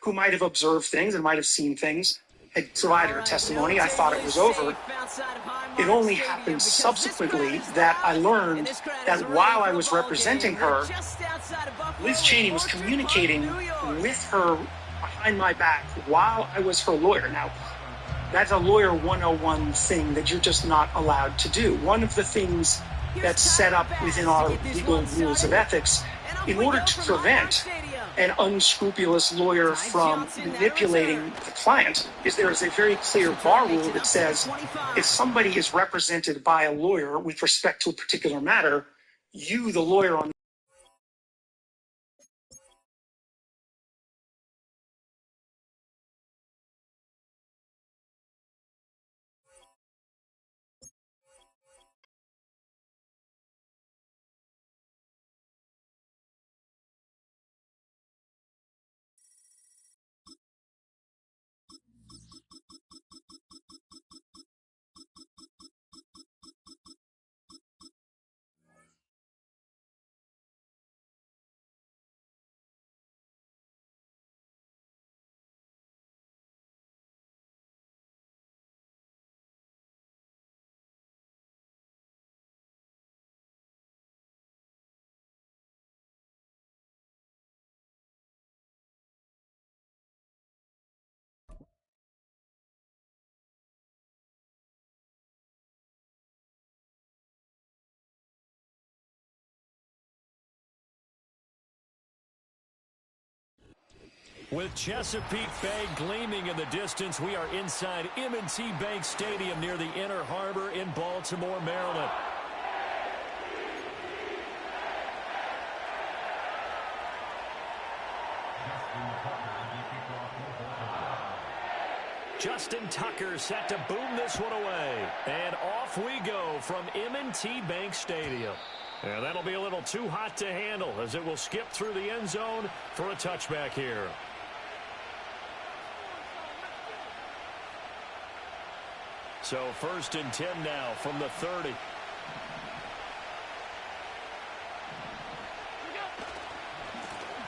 who might have observed things and might have seen things, had provided her testimony. I thought it was over. It only happened subsequently that I learned that while I was representing her, Liz Cheney was communicating with her behind my back while I was her lawyer. Now, that's a lawyer 101 thing that you're just not allowed to do. One of the things that's set up within our legal rules of ethics, in order to prevent an unscrupulous lawyer from manipulating the client, is there is a very clear bar rule that says if somebody is represented by a lawyer with respect to a particular matter, you, the lawyer on With Chesapeake Bay gleaming in the distance, we are inside M&T Bank Stadium near the Inner Harbor in Baltimore, Maryland. Justin Tucker set to boom this one away. And off we go from M&T Bank Stadium. And that'll be a little too hot to handle as it will skip through the end zone for a touchback here. So 1st and 10 now from the 30.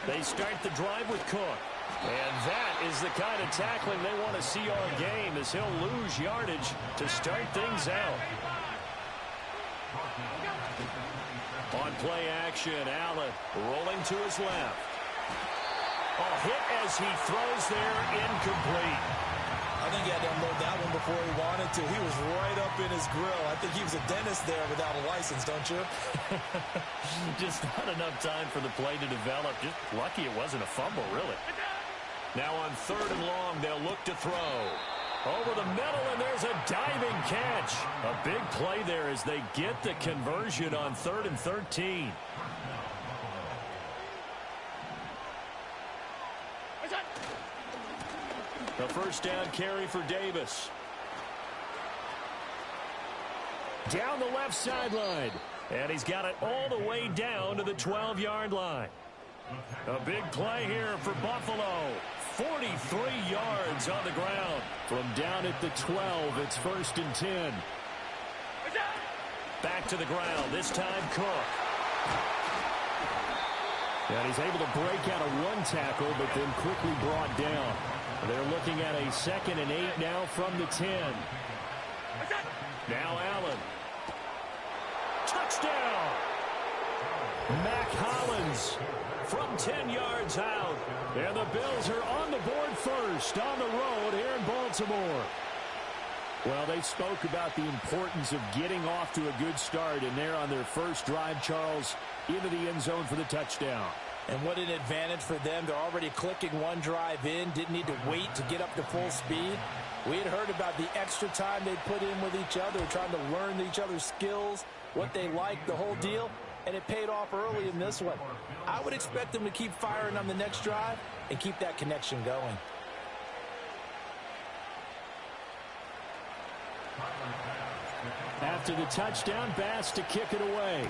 They start the drive with Cook. And that is the kind of tackling they want to see all game, as he'll lose yardage to start things out. On play action, Allen rolling to his left. A hit as he throws there, incomplete. I think he had to unload that one before he wanted to. He was right up in his grill. I think he was a dentist there without a license, don't you? Just not enough time for the play to develop. Just lucky it wasn't a fumble, really. Now on 3rd and long, they'll look to throw. Over the middle, and there's a diving catch. A big play there as they get the conversion on 3rd and 13. The first down carry for Davis. Down the left sideline. And he's got it all the way down to the 12-yard line. A big play here for Buffalo. 43 yards on the ground. From down at the 12, it's 1st and 10. Back to the ground, this time Cook. And he's able to break out of one tackle, but then quickly brought down. They're looking at a 2nd and 8 now from the 10. Now Allen. Touchdown! Mac Hollins from 10 yards out. And the Bills are on the board first on the road here in Baltimore. Well, they spoke about the importance of getting off to a good start, and they're on their first drive, Charles, into the end zone for the touchdown. And what an advantage for them. They're already clicking one drive in, didn't need to wait to get up to full speed. We had heard about the extra time they put in with each other, trying to learn each other's skills, what they like, the whole deal, and it paid off early in this one. I would expect them to keep firing on the next drive and keep that connection going. After the touchdown, Bass to kick it away.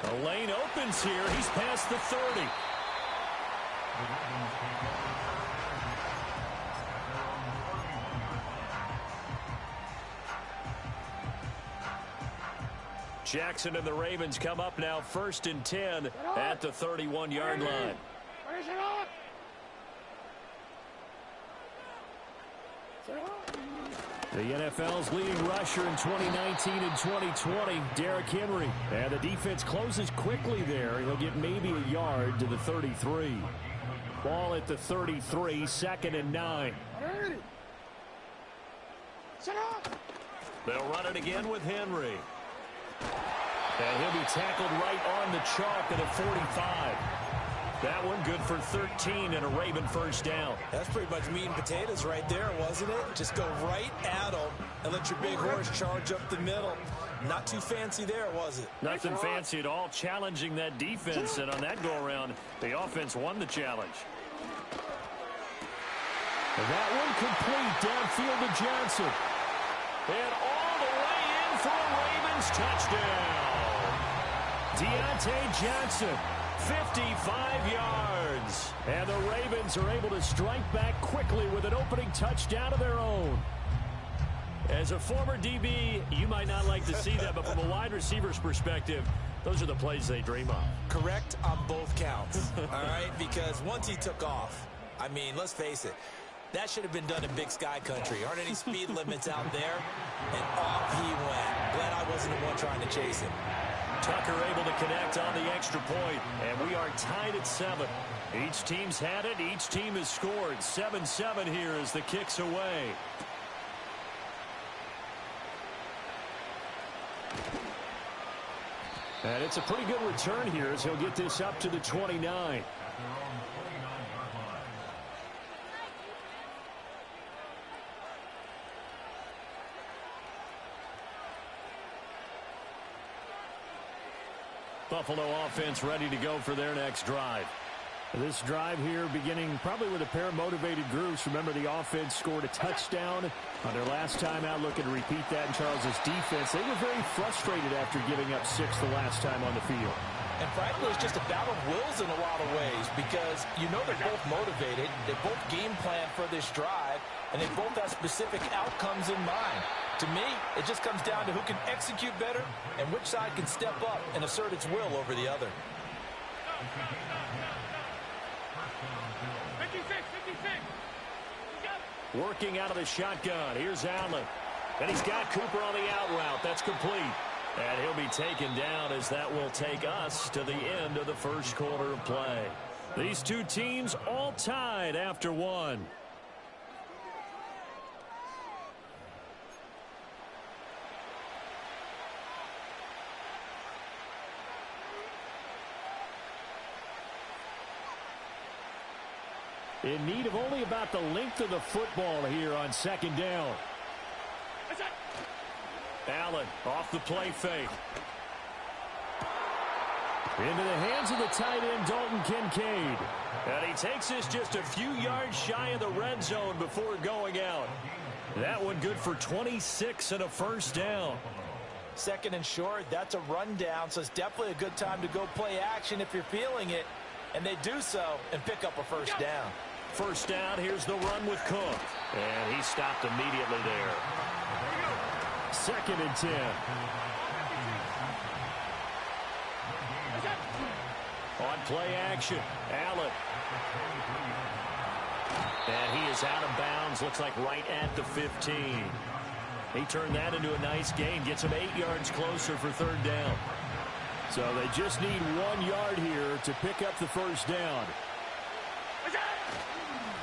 The lane opens here. He's past the 30. Jackson and the Ravens come up now 1st and 10 at the 31-yard line. The NFL's leading rusher in 2019 and 2020, Derrick Henry. And the defense closes quickly there. He'll get maybe a yard to the 33. Ball at the 33, 2nd and 9. They'll run it again with Henry. And he'll be tackled right on the chalk at a 45. That one good for 13 and a Raven first down. That's pretty much meat and potatoes right there, wasn't it? Just go right at them and let your big horse charge up the middle. Not too fancy there, was it? Nothing fancy at all, challenging that defense. And on that go-around, the offense won the challenge. And that one complete downfield to Johnson. And all the way in for a Ravens touchdown. Deontay Johnson, 55 yards. And the Ravens are able to strike back quickly with an opening touchdown of their own. As a former DB, you might not like to see that, but from a wide receiver's perspective, those are the plays they dream of. Correct on both counts, all right? Because once he took off, I mean, let's face it, that should have been done in Big Sky Country. Aren't any speed limits out there? And off he went. Glad I wasn't the one trying to chase him. Tucker able to connect on the extra point, and we are tied at 7. Each team's had it. Each team has scored. 7-7 here as the kick's away. And it's a pretty good return here as he'll get this up to the 29. Buffalo offense ready to go for their next drive. This drive here beginning probably with a pair of motivated groups. Remember, the offense scored a touchdown on their last time out. Looking to repeat that in Charles's defense. They were very frustrated after giving up 6 the last time on the field. And frankly, it's just a battle of wills in a lot of ways because you know they're both motivated. They both game plan for this drive, and they both have specific outcomes in mind. To me, it just comes down to who can execute better and which side can step up and assert its will over the other. 56. Working out of the shotgun. Here's Allen. And he's got Cooper on the out route. That's complete. And he'll be taken down as that will take us to the end of the first quarter of play. These two teams all tied after 1. In need of only about the length of the football here on 2nd down. Allen off the play fake. Into the hands of the tight end, Dalton Kincaid. And he takes this just a few yards shy of the red zone before going out. That one good for 26 and a first down. 2nd and short, that's a rundown, so it's definitely a good time to go play action if you're feeling it. And they do so and pick up a first down. First down, here's the run with Cook. And he stopped immediately there. 2nd and 10. On play action, Allen. And he is out of bounds, looks like right at the 15. He turned that into a nice gain, gets him 8 yards closer for 3rd down. So they just need 1 yard here to pick up the first down.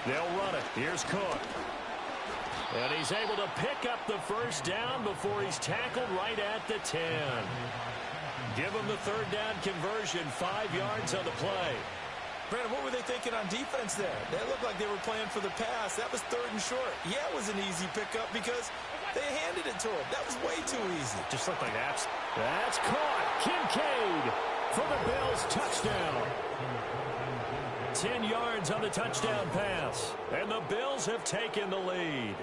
They'll run it. Here's Cook. And he's able to pick up the first down before he's tackled right at the 10. Give him the 3rd down conversion, 5 yards on the play. Brandon, what were they thinking on defense there? They looked like they were playing for the pass. That was 3rd and short. Yeah, it was an easy pickup because they handed it to him. That was way too easy. Just looked like that. That's caught. Kincaid for the Bills. Touchdown. 10 yards on the touchdown pass. And the Bills have taken the lead.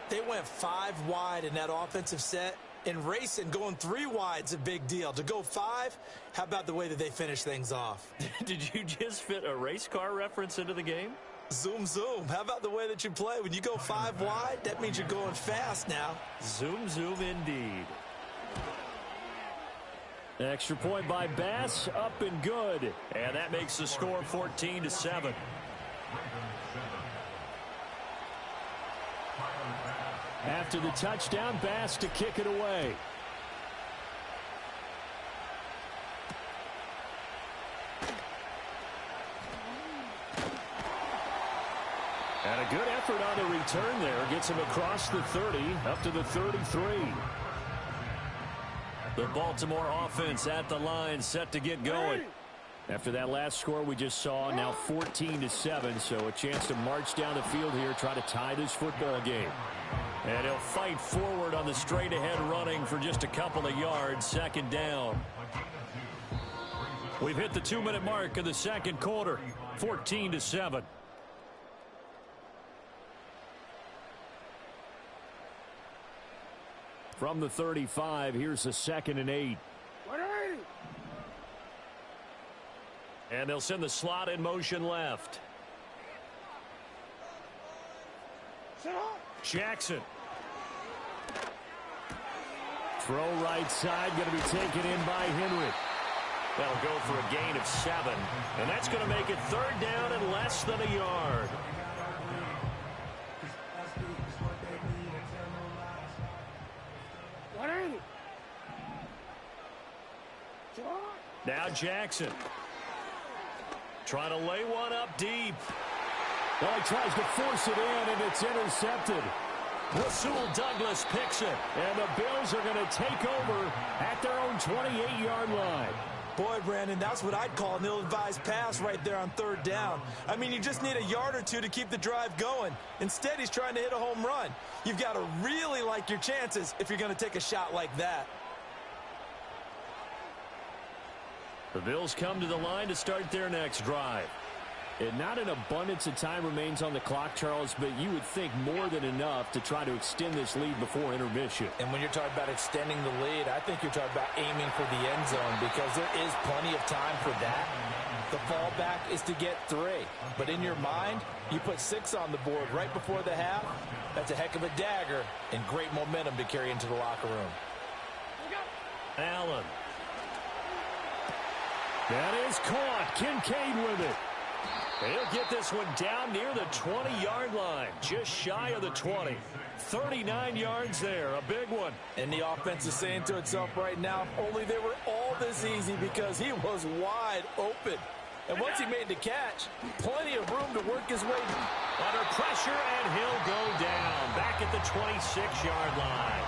They went 5 wide in that offensive set. And racing, going 3 wide's a big deal. To go 5, how about the way that they finish things off? Did you just fit a race car reference into the game? Zoom, zoom. How about the way that you play? When you go 5 wide, that means you're going fast now. Zoom, zoom indeed. Extra point by Bass, up and good. And that makes the score 14-7. After the touchdown, Bass to kick it away. And a good effort on the return there. Gets him across the 30, up to the 33. The Baltimore offense at the line, set to get going. After that last score we just saw, now 14-7, so a chance to march down the field here, try to tie this football game. And he'll fight forward on the straight-ahead running for just a couple of yards, second down. We've hit the 2-minute mark of the second quarter, 14-7. From the 35, here's a 2nd and 8. And they'll send the slot in motion left. Jackson. Throw right side, going to be taken in by Henry. That'll go for a gain of 7. And that's going to make it 3rd down and less than a yard. Now Jackson. Trying to lay one up deep. Well, he tries to force it in, and it's intercepted. Rasul Douglas picks it. And the Bills are going to take over at their own 28-yard line. Boy, Brandon, that's what I'd call an ill-advised pass right there on 3rd down. I mean, you just need a yard or two to keep the drive going. Instead, he's trying to hit a home run. You've got to really like your chances if you're going to take a shot like that. The Bills come to the line to start their next drive. And not an abundance of time remains on the clock, Charles, but you would think more than enough to try to extend this lead before intermission. And when you're talking about extending the lead, I think you're talking about aiming for the end zone because there is plenty of time for that. The fallback is to get 3. But in your mind, you put 6 on the board right before the half. That's a heck of a dagger and great momentum to carry into the locker room. Allen. That is caught. Kincaid with it. He'll get this one down near the 20-yard line, just shy of the 20. 39 yards there, a big one. And the offense is saying to itself right now, if only they were all this easy because he was wide open. And once he made the catch, plenty of room to work his way under pressure, and he'll go down back at the 26-yard line.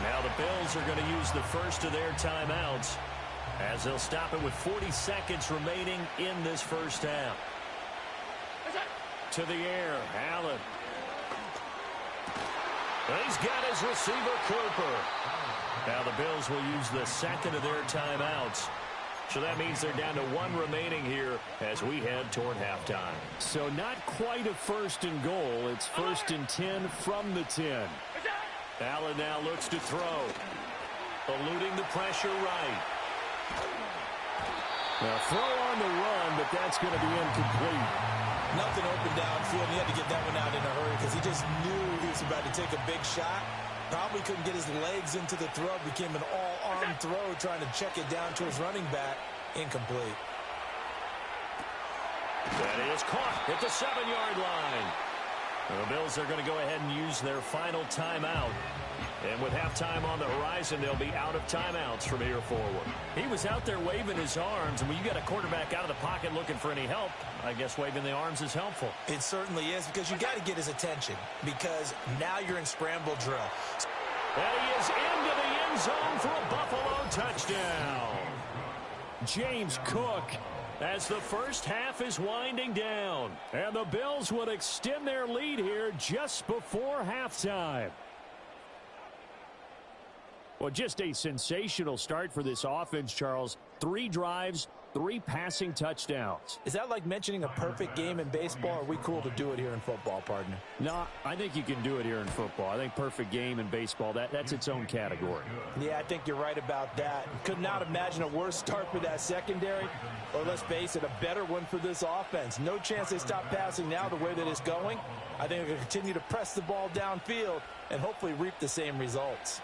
Now the Bills are going to use the first of their timeouts, as they'll stop it with 40 seconds remaining in this first half. To the air, Allen. He's got his receiver, Cooper. Now the Bills will use the second of their timeouts. So that means they're down to 1 remaining here as we head toward halftime. So not quite a 1st and goal. It's 1st and 10 from the 10. Allen now looks to throw. Eluding the pressure right. Now throw on the run, but that's going to be incomplete. Nothing open downfield. He had to get that one out in a hurry because he just knew he was about to take a big shot. Probably couldn't get his legs into the throw. Became an all-arm throw trying to check it down to his running back. Incomplete. That is caught at the 7-yard line. The Bills are going to go ahead and use their final timeout. And with halftime on the horizon, they'll be out of timeouts from here forward. He was out there waving his arms, and when you got a quarterback out of the pocket looking for any help, I guess waving the arms is helpful. It certainly is, because you got to get his attention, because now you're in scramble drill. And he is into the end zone for a Buffalo touchdown. James Cook, as the first half is winding down. And the Bills would extend their lead here just before halftime. Well, just a sensational start for this offense, Charles. 3 drives, 3 passing touchdowns. Is that like mentioning a perfect game in baseball, or are we cool to do it here in football, partner? No, I think you can do it here in football. I think perfect game in baseball, that's its own category. Yeah, I think you're right about that. Could not imagine a worse start for that secondary, or let's face it, a better one for this offense. No chance they stop passing now the way that it's going. I think they'll continue to press the ball downfield and hopefully reap the same results.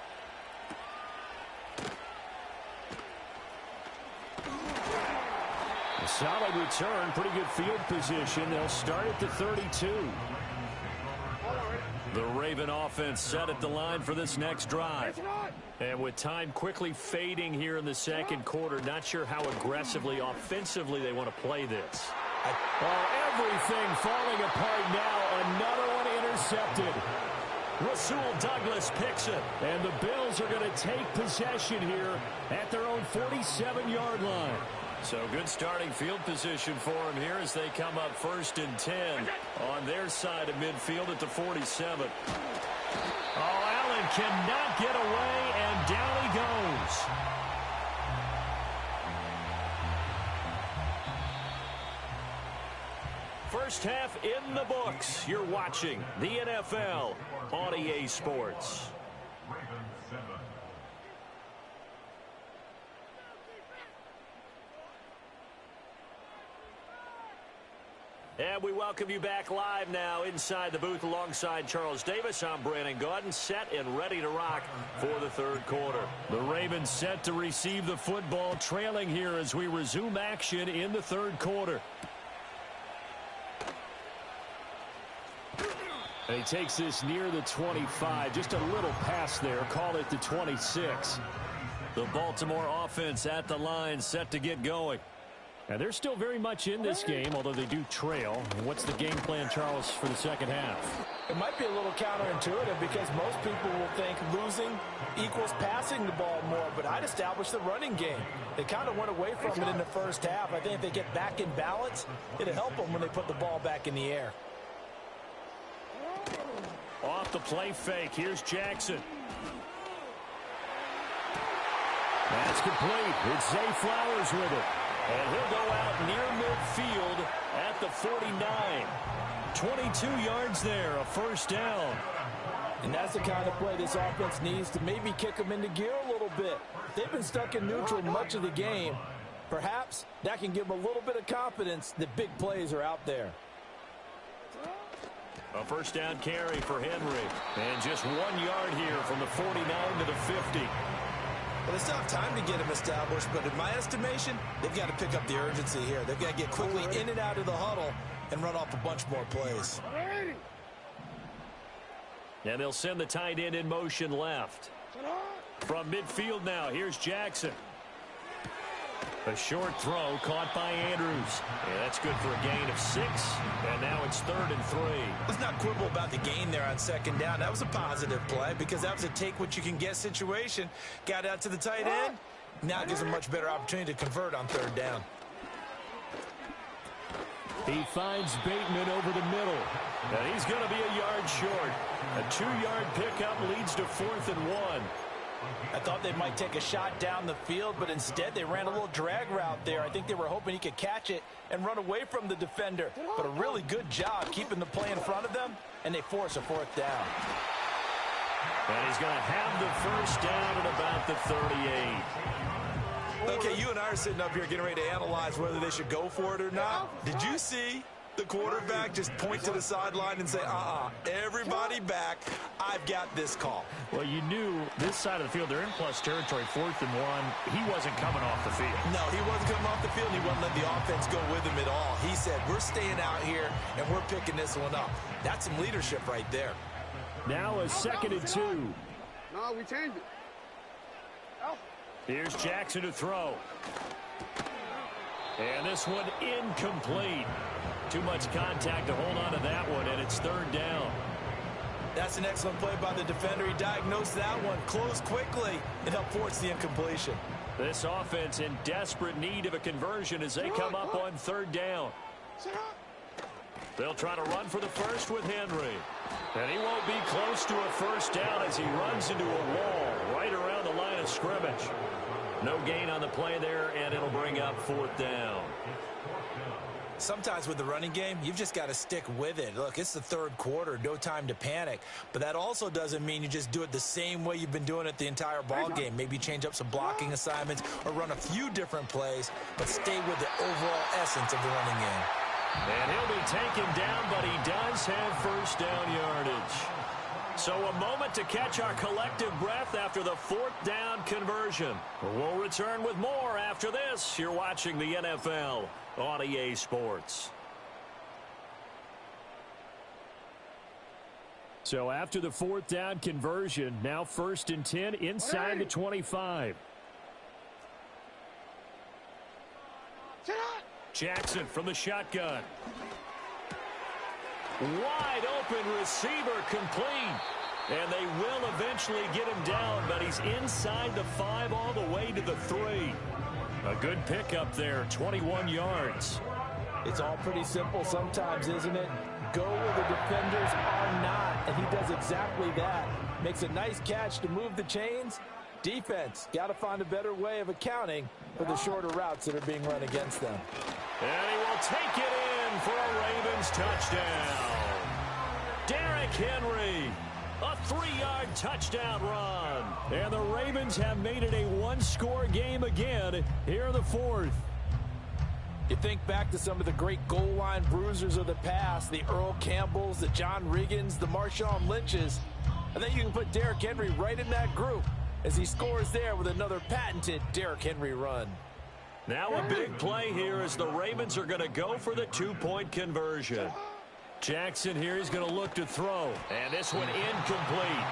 Solid return, pretty good field position. They'll start at the 32. The Raven offense set at the line for this next drive. And with time quickly fading here in the second quarter, not sure how aggressively, offensively they want to play this. Everything falling apart now. Another one intercepted. Rasul Douglas picks it. And the Bills are going to take possession here at their own 47-yard line. So good starting field position for them here as they come up 1st and 10 on their side of midfield at the 47. Oh, Allen cannot get away, and down he goes. First half in the books. You're watching the NFL on EA Sports. And we welcome you back live now inside the booth alongside Charles Davis. I'm Brandon Gaudin, set and ready to rock for the third quarter. The Ravens set to receive the football, trailing here as we resume action in the third quarter. And he takes this near the 25, just a little pass there, call it the 26. The Baltimore offense at the line, set to get going. And they're still very much in this game, although they do trail. What's the game plan, Charles, for the second half? It might be a little counterintuitive because most people will think losing equals passing the ball more, but I'd establish the running game. They kind of went away from it in the first half. I think if they get back in balance, it'll help them when they put the ball back in the air. Off the play fake, here's Jackson. That's complete. It's Zay Flowers with it. And he'll go out near midfield at the 49. 22 yards there, a first down. And that's the kind of play this offense needs to maybe kick them into gear a little bit. They've been stuck in neutral much of the game. Perhaps that can give them a little bit of confidence that big plays are out there. A first down carry for Henry. And just 1 yard here from the 49 to the 50. Well, they still have time to get him established, but in my estimation, they've got to pick up the urgency here. They've got to get quickly in and out of the huddle and run off a bunch more plays. And they'll send the tight end in motion left. From midfield now, here's Jackson. A short throw caught by Andrews. Yeah, that's good for a gain of 6. And now it's 3rd and 3. Let's not quibble about the gain there on second down. That was a positive play because that was a take-what-you-can-get situation. Got out to the tight end. Now it gives them a much better opportunity to convert on 3rd down. He finds Bateman over the middle. And he's going to be a yard short. A 2-yard pickup leads to 4th and 1. I thought they might take a shot down the field, but instead they ran a little drag route there. I think they were hoping he could catch it and run away from the defender. But a really good job keeping the play in front of them, and they force a 4th down. And he's going to have the first down at about the 38. Okay, you and I are sitting up here getting ready to analyze whether they should go for it or not. Did you see the quarterback just point to the sideline and say, everybody back, I've got this call? Well, you knew this side of the field, they're in plus territory, 4th and 1. He wasn't coming off the field. No, he wasn't coming off the field, and he wouldn't let the offense go with him at all. He said, we're staying out here, and we're picking this one up. That's some leadership right there. Now a 2nd and 2. No, we changed it. Here's Jackson to throw. And this one incomplete. Too much contact to hold on to that one, and it's 3rd down. That's an excellent play by the defender. He diagnosed that one, closed quickly, and helped force the incompletion. This offense in desperate need of a conversion as they come up on 3rd down. They'll try to run for the first with Henry. And he won't be close to a first down as he runs into a wall right around the line of scrimmage. No gain on the play there, and it'll bring up 4th down. Sometimes with the running game, you've just got to stick with it. Look, it's the 3rd quarter, no time to panic. But that also doesn't mean you just do it the same way you've been doing it the entire ball game. Maybe change up some blocking assignments or run a few different plays, but stay with the overall essence of the running game. And he'll be taken down, but he does have first down yardage. So a moment to catch our collective breath after the fourth down conversion. We'll return with more after this. You're watching the NFL on EA Sports. So after the fourth down conversion, now 1st and 10 inside the 25. Jackson from the shotgun. Wide open receiver complete. And they will eventually get him down, but he's inside the 5 all the way to the 3. A good pickup there, 21 yards. It's all pretty simple sometimes, isn't it? Go where the defenders are not, and he does exactly that. Makes a nice catch to move the chains. Defense, got to find a better way of accounting for the shorter routes that are being run against them. And he will take it in for a Ravens touchdown. Derrick Henry, a 3-yard touchdown run. And the Ravens have made it a one-score game again here in the fourth. You think back to some of the great goal line bruisers of the past, the Earl Campbells, the John Riggins, the Marshawn Lynches. I think you can put Derrick Henry right in that group as he scores there with another patented Derrick Henry run. Now a big play here as the Ravens are going to go for the 2-point conversion. Jackson here is going to look to throw. And this one incomplete.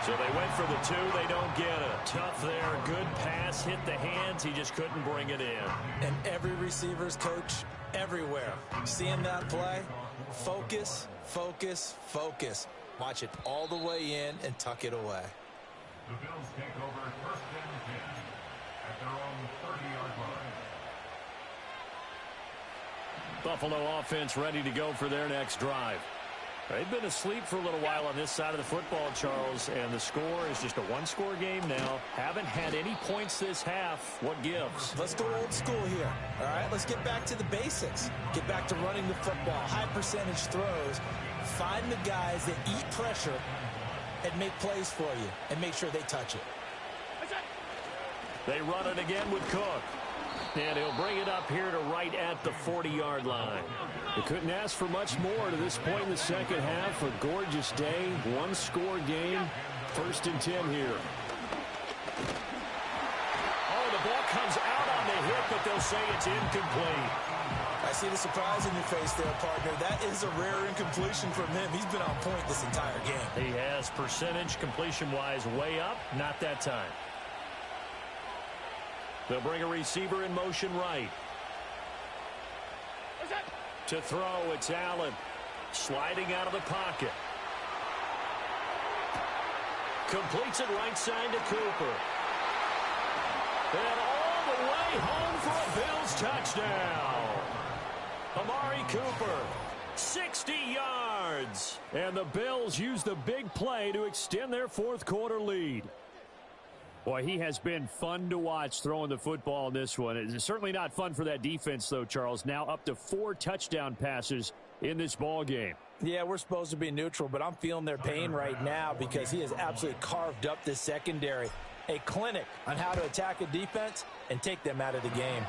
So they went for the 2. They don't get it. Tough there. Good pass. Hit the hands. He just couldn't bring it in. And every receiver's coach everywhere. Seeing that play, focus, focus, focus. Watch it all the way in and tuck it away. The Bills take over 1st and 10 at their own 30-yard line. Buffalo offense ready to go for their next drive. They've been asleep for a little while on this side of the football, Charles, and the score is just a one-score game now. Haven't had any points this half. What gives? Let's go old school here. All right, let's get back to the basics. Get back to running the football, high percentage throws. Find the guys that eat pressure and make plays for you and make sure they touch it. They run it again with Cook. And he'll bring it up here to right at the 40-yard line. They couldn't ask for much more to this point in the second half. A gorgeous day, one-score game, 1st and 10 here. Oh, the ball comes out on the hit, but they'll say it's incomplete. I see the surprise in your face there, partner. That is a rare incompletion from him. He's been on point this entire game. He has percentage completion-wise way up. Not that time. They'll bring a receiver in motion right. To throw, it's Allen. Sliding out of the pocket. Completes it right side to Cooper. And all the way home for a Bills touchdown. Amari Cooper, 60 yards. And the Bills use the big play to extend their fourth-quarter lead. Boy, he has been fun to watch throwing the football in this one. It's certainly not fun for that defense, though, Charles. Now up to 4 touchdown passes in this ball game. Yeah, we're supposed to be neutral, but I'm feeling their pain right now because he has absolutely carved up this secondary. A clinic on how to attack a defense and take them out of the game.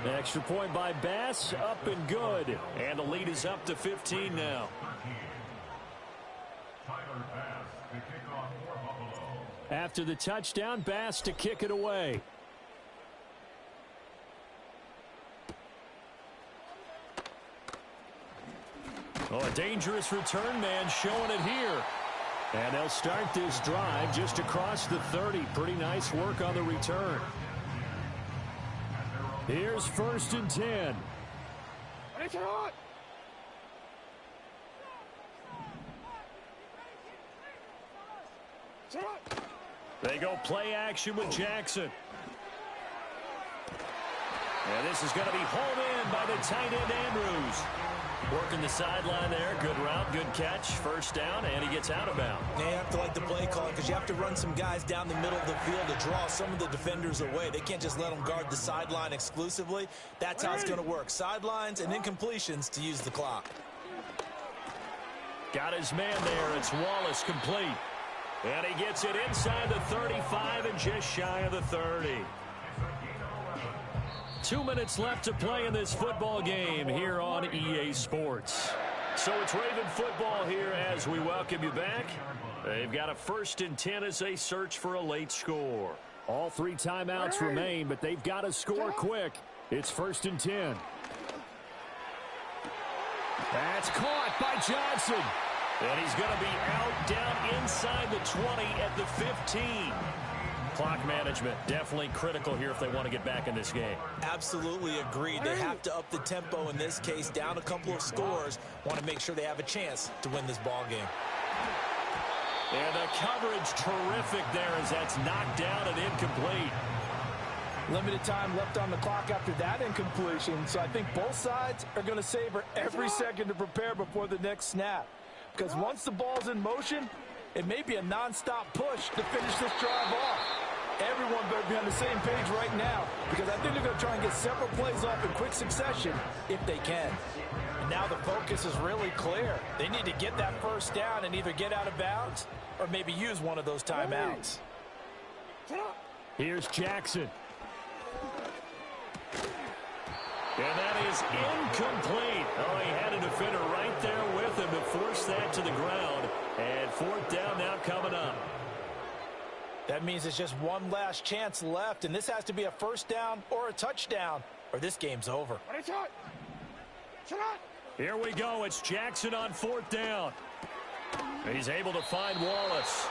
An extra point by Bass, up and good. And the lead is up to 15 now. After the touchdown, Bass to kick it away. Oh, a dangerous return man showing it here. And they'll start this drive just across the 30. Pretty nice work on the return. Here's 1st and 10. They go play action with Jackson. And this is going to be hauled in by the tight end Andrews. Working the sideline there. Good route, good catch. First down, and he gets out of bounds. You have to like the play call because you have to run some guys down the middle of the field to draw some of the defenders away. They can't just let them guard the sideline exclusively. That's how it's going to work. Sidelines and incompletions to use the clock. Got his man there. It's Wallace complete. And he gets it inside the 35 and just shy of the 30. 2 minutes left to play in this football game here on EA Sports. So it's Raven football here as we welcome you back. They've got a 1st and 10 as they search for a late score. All 3 timeouts remain, but they've got to score quick. It's 1st and 10. That's caught by Johnson. And he's going to be out down inside the 20 at the 15. Clock management definitely critical here if they want to get back in this game. Absolutely agreed. They have to up the tempo in this case, down a couple of scores. Want to make sure they have a chance to win this ball game. And the coverage terrific there as that's knocked down and incomplete. Limited time left on the clock after that incompletion, so I think both sides are going to savor every second to prepare before the next snap. Because once the ball's in motion, it may be a non-stop push to finish this drive off. Everyone better be on the same page right now, because I think they're going to try and get several plays off in quick succession if they can. And now the focus is really clear. They need to get that 1st down and either get out of bounds or maybe use one of those timeouts. Here's Jackson. And that is incomplete. Oh, he had a defender right there with him to force that to the ground. And 4th down now coming up. That means it's just one last chance left, and this has to be a 1st down or a touchdown, or this game's over. Here we go. It's Jackson on 4th down. He's able to find Wallace.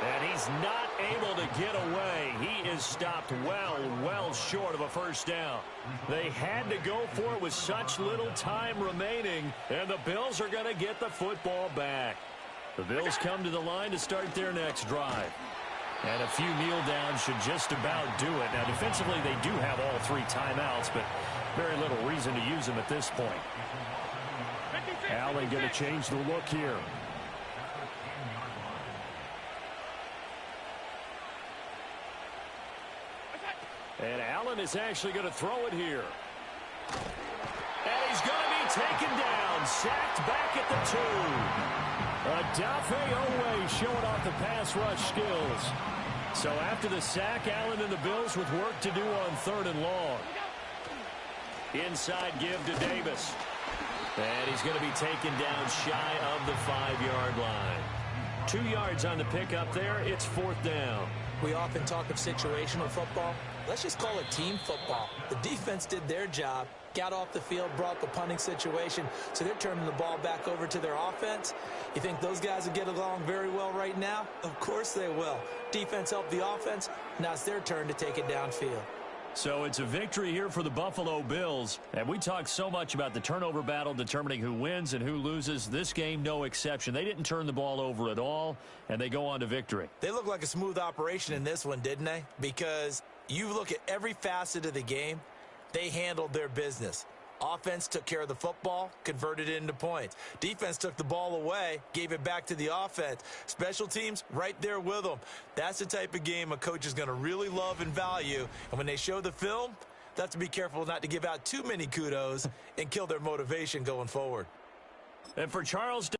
And he's not able to get away. He is stopped well short of a 1st down. They had to go for it with such little time remaining, and the Bills are going to get the football back. The Bills come to the line to start their next drive. And a few kneel downs should just about do it. Now, defensively, they do have all 3 timeouts, but very little reason to use them at this point. Allen going to change the look here. And Allen is actually going to throw it here. And he's going to be taken down, sacked back at the 2. Adafe Owe showing off the pass rush skills. So after the sack, Allen and the Bills with work to do on 3rd and long. Inside give to Davis. And he's going to be taken down shy of the 5-yard line. 2 yards on the pickup there. It's 4th down. We often talk of situational football. Let's just call it team football. The defense did their job, got off the field, brought the punting situation, so they're turning the ball back over to their offense. You think those guys will get along very well right now? Of course they will. Defense helped the offense. Now it's their turn to take it downfield. So it's a victory here for the Buffalo Bills. And we talk so much about the turnover battle determining who wins and who loses. This game, no exception. They didn't turn the ball over at all, and they go on to victory. They look like a smooth operation in this one, didn't they? Because you look at every facet of the game, they handled their business. Offense took care of the football, converted it into points. Defense took the ball away, gave it back to the offense. Special teams, right there with them. That's the type of game a coach is going to really love and value. And when they show the film, they have to be careful not to give out too many kudos and kill their motivation going forward. And for Charles...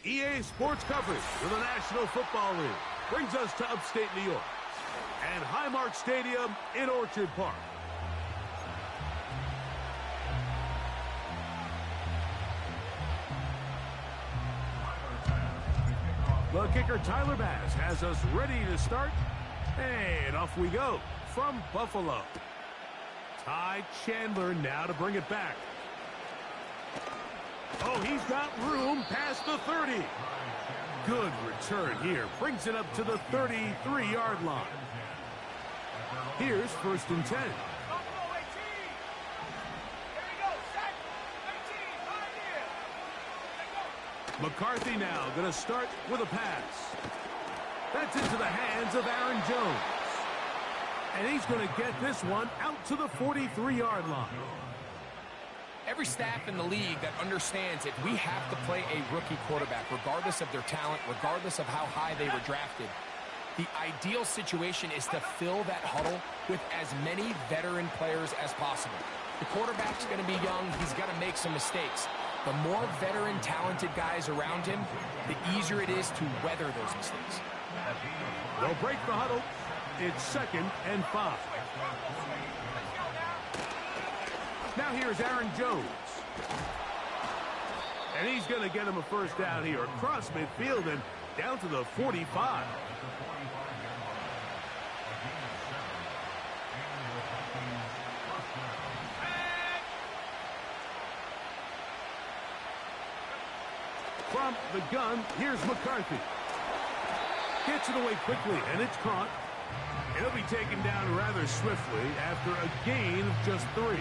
EA Sports coverage for the National Football League brings us to upstate New York and Highmark Stadium in Orchard Park. The kicker Tyler Bass has us ready to start, and off we go from Buffalo. Ty Chandler now to bring it back. Oh, he's got room past the 30. Good return here. Brings it up to the 33-yard line. Here's 1st and 10. McCarthy now going to start with a pass. That's into the hands of Aaron Jones. And he's going to get this one out to the 43-yard line. Every staff in the league that understands that we have to play a rookie quarterback, regardless of their talent, regardless of how high they were drafted. The ideal situation is to fill that huddle with as many veteran players as possible. The quarterback's going to be young. He's going to make some mistakes. The more veteran, talented guys around him, the easier it is to weather those mistakes. They'll break the huddle. It's 2nd and 5. Now here's Aaron Jones. And he's going to get him a first down here across midfield and down to the 45. From the gun, here's McCarthy. Gets it away quickly, and it's caught. It'll be taken down rather swiftly after a gain of just 3.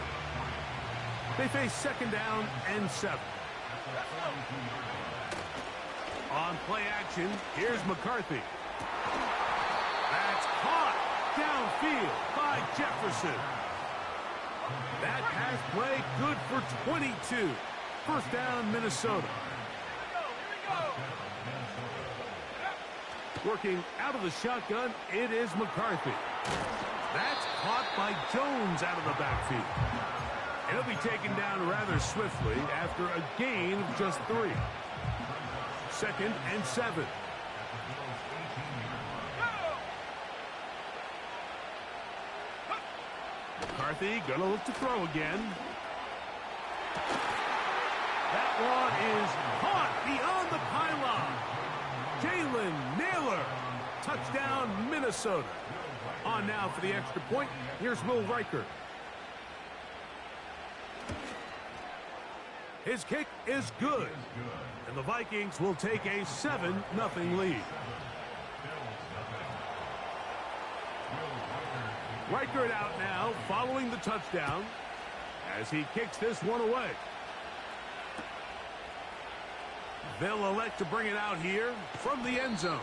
They face 2nd down and 7. On play action, here's McCarthy. That's caught downfield by Jefferson. That pass play good for 22. First down, Minnesota. Working out of the shotgun, it is McCarthy. That's caught by Jones out of the backfield. It'll be taken down rather swiftly after a gain of just 3. 2nd and 7. McCarthy gonna look to throw again. That one is caught beyond the pylon. Jalen Naylor. Touchdown, Minnesota. On now for the extra point. Here's Will Riker. His kick is good. And the Vikings will take a 7-0 lead. Riker out now following the touchdown as he kicks this one away. They'll elect to bring it out here from the end zone.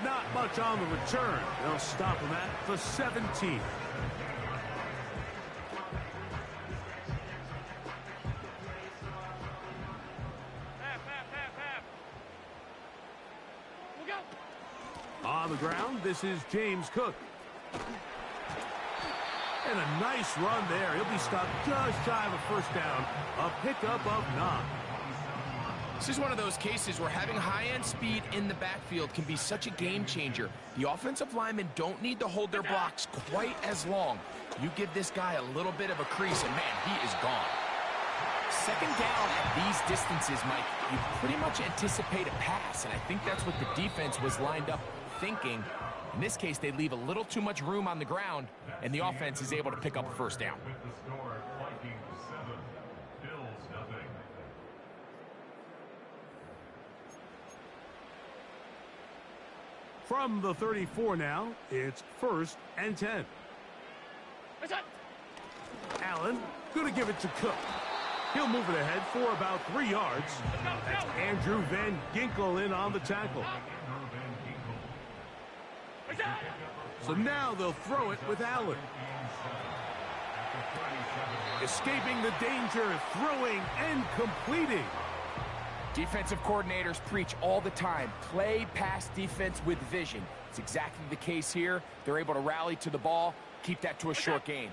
Not much on the return. They'll stop him at the 17. On the ground, this is James Cook. And a nice run there. He'll be stopped just shy of a first down. A pickup of 9. This is one of those cases where having high-end speed in the backfield can be such a game changer. The offensive linemen don't need to hold their blocks quite as long. You give this guy a little bit of a crease, and man, he is gone. 2nd down at these distances, Mike, you pretty much anticipate a pass, and I think that's what the defense was lined up thinking. In this case, they leave a little too much room on the ground, and the offense is able to pick up a first down. With the score, Vikings 7, Bills 0. From the 34 now, it's 1st and 10. Allen going to give it to Cook. He'll move it ahead for about 3 yards. That's Andrew Van Ginkel in on the tackle. So now they'll throw it with Allen. Escaping the danger, throwing and completing. Defensive coordinators preach all the time, play pass defense with vision. It's exactly the case here. They're able to rally to the ball, keep that to a short gain.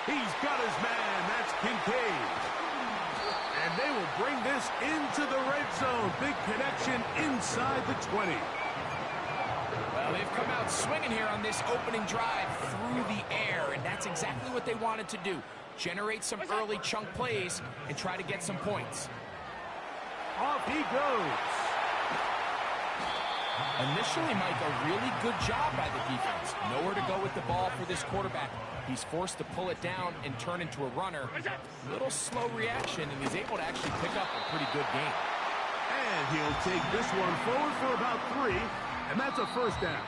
He's got his man, that's Kincaid. And they will bring this into the red zone. Big connection inside the 20. Well, they've come out swinging here on this opening drive through the air, and that's exactly what they wanted to do. Generate some early chunk plays and try to get some points. Off he goes. Initially, Mike, a really good job by the defense. Nowhere to go with the ball for this quarterback. He's forced to pull it down and turn into a runner. Little slow reaction, and he's able to actually pick up a pretty good game. And he'll take this one forward for about 3, and that's a first down.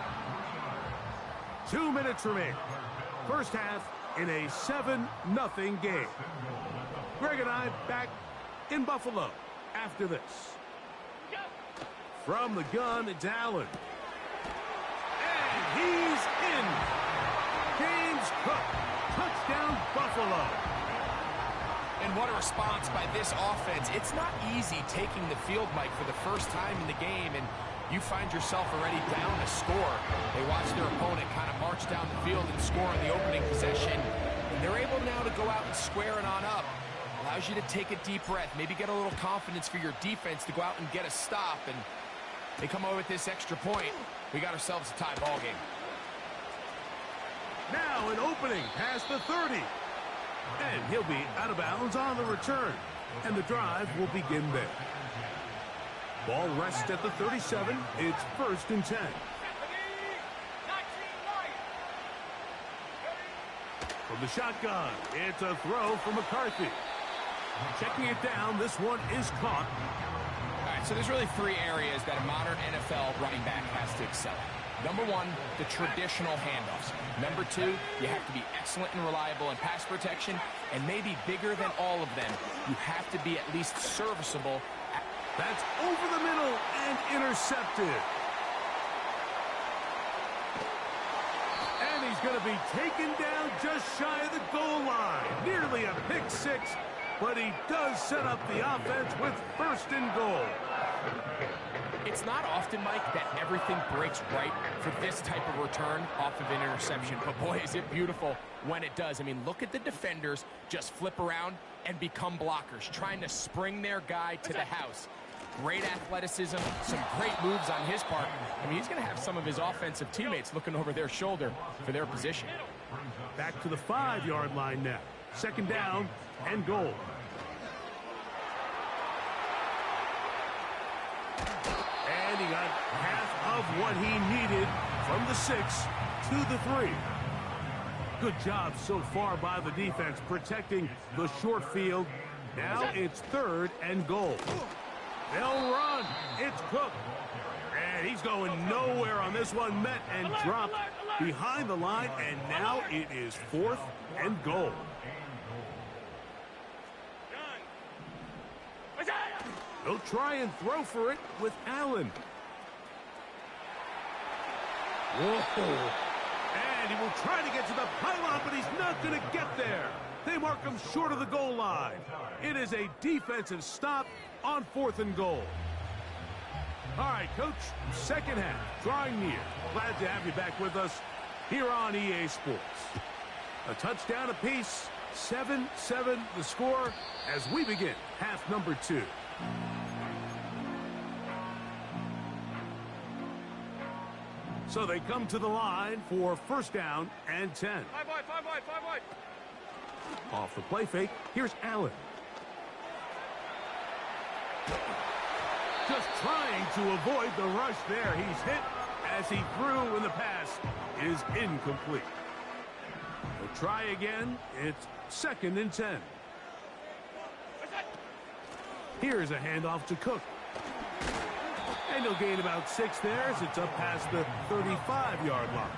2 minutes remain. First half in a 7-0 game. Greg and I back in Buffalo after this. From the gun, it's Allen. And he's in. James Cook, touchdown Buffalo. And what a response by this offense. It's not easy taking the field, Mike, for the first time in the game, and you find yourself already down a score. They watch their opponent kind of march down the field and score on the opening possession. And they're able now to go out and square it on up. Allows you to take a deep breath, maybe get a little confidence for your defense to go out and get a stop. And they come over with this extra point. We got ourselves a tie ball game. Now an opening past the 30. And he'll be out of bounds on the return. And the drive will begin there. Ball rests at the 37. It's 1st and 10. From the shotgun, it's a throw from McCarthy. Checking it down, this one is caught. All right, so there's really 3 areas that a modern NFL running back has to excel at. Number 1, the traditional handoffs. Number 2, you have to be excellent and reliable in pass protection. And maybe bigger than all of them, you have to be at least serviceable. That's over the middle and intercepted. And he's going to be taken down just shy of the goal line. Nearly a pick 6, but he does set up the offense with 1st and goal. It's not often, Mike, that everything breaks right for this type of return off of an interception. But boy, is it beautiful when it does. I mean, look at the defenders just flip around and become blockers, trying to spring their guy to the house. Great athleticism, some great moves on his part. I mean, he's going to have some of his offensive teammates looking over their shoulder for their position. Back to the 5-yard line now. 2nd down and goal. And he got half of what he needed from the 6 to the 3. Good job so far by the defense protecting the short field. Now it's 3rd and goal. They'll run. It's Cook. And he's going nowhere on this one. Met and dropped behind the line. And now it is 4th and goal. He'll try and throw for it with Allen. Whoa. And he will try to get to the pylon, but he's not going to get there. They mark him short of the goal line. It is a defensive stop on 4th and goal. All right, Coach, 2nd half, drawing near. Glad to have you back with us here on EA Sports. A touchdown apiece, 7-7 the score as we begin half number 2. So they come to the line for 1st down and 10. 5 wide. Off the play fake, here's Allen. Just trying to avoid the rush there. He's hit as he threw, and the pass is incomplete. They'll try again. It's 2nd and 10. Here's a handoff to Cook. And he'll gain about 6 there as it's up past the 35-yard line.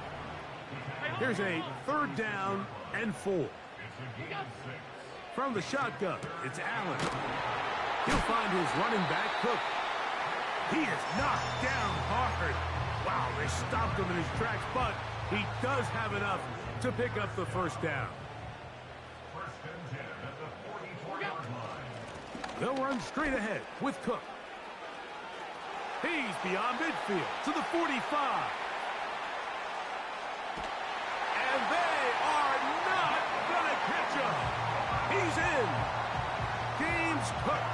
Here's a 3rd down and 4. From the shotgun, it's Allen. He'll find his running back, Cook. He is knocked down hard. Wow, they stopped him in his tracks, but he does have enough to pick up the 1st down. 1st and 10 at the 44-yard line. They'll run straight ahead with Cook. He's beyond midfield to the 45. And they are not going to catch him. He's in. James Cook,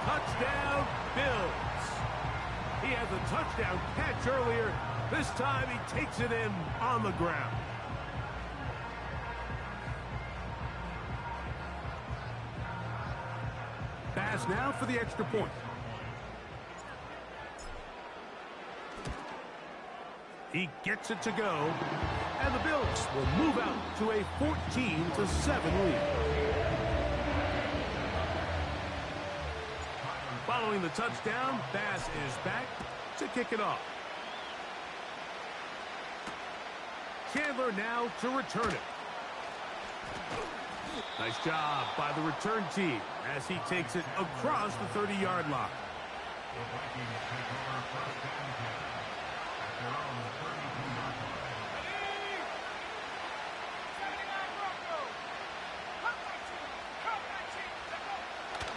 touchdown Bills. He has a touchdown catch earlier. This time he takes it in on the ground. Pass now for the extra point. He gets it to go, and the Bills will move out to a 14-7 lead. Following the touchdown, Bass is back to kick it off. Chandler now to return it. Nice job by the return team as he takes it across the 30-yard line. The Vikings take over first and 10 at their own 32-yard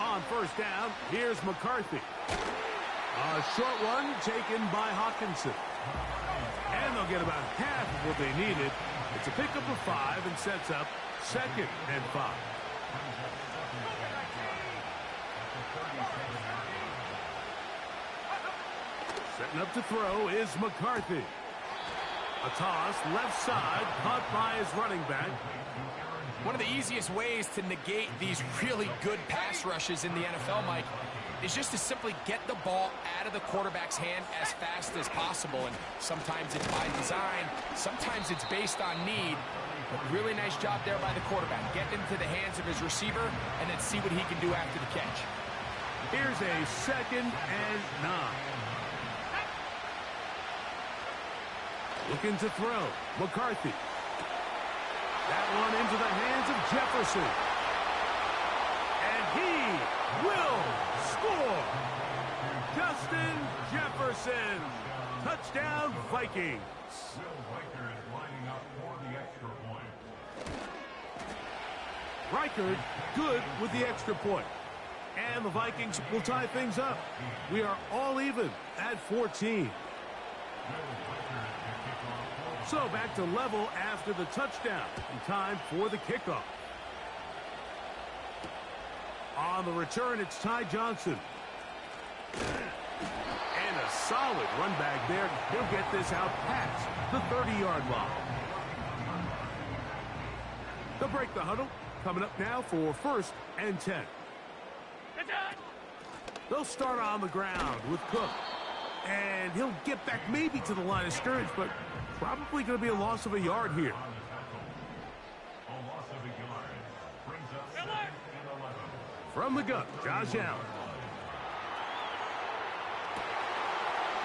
line. On first down, here's McCarthy. A short one taken by Hawkinson. And they'll get about half of what they needed. It's a pickup of 5 and sets up 2nd and 5. Setting up to throw is McCarthy. A toss left side, caught by his running back. One of the easiest ways to negate these really good pass rushes in the NFL, Mike, is just to simply get the ball out of the quarterback's hand as fast as possible. And sometimes it's by design, sometimes it's based on need. But really nice job there by the quarterback. Get into the hands of his receiver and then see what he can do after the catch. Here's a 2nd and 9. Looking to throw. McCarthy. That one into the hands of Jefferson. And he will score. Justin Jefferson. Touchdown, Vikings. Will Riker is lining up for the extra point. Riker good with the extra point. And the Vikings will tie things up. We are all even at 14. So back to level after the touchdown. And time for the kickoff. On the return, it's Ty Johnson. And a solid run back there. He'll get this out past the 30-yard line. They'll break the huddle. Coming up now for 1st and 10. They'll start on the ground with Cook. And he'll get back maybe to the line of scrimmage, but probably going to be a loss of a yard here. From the gun, Josh Allen.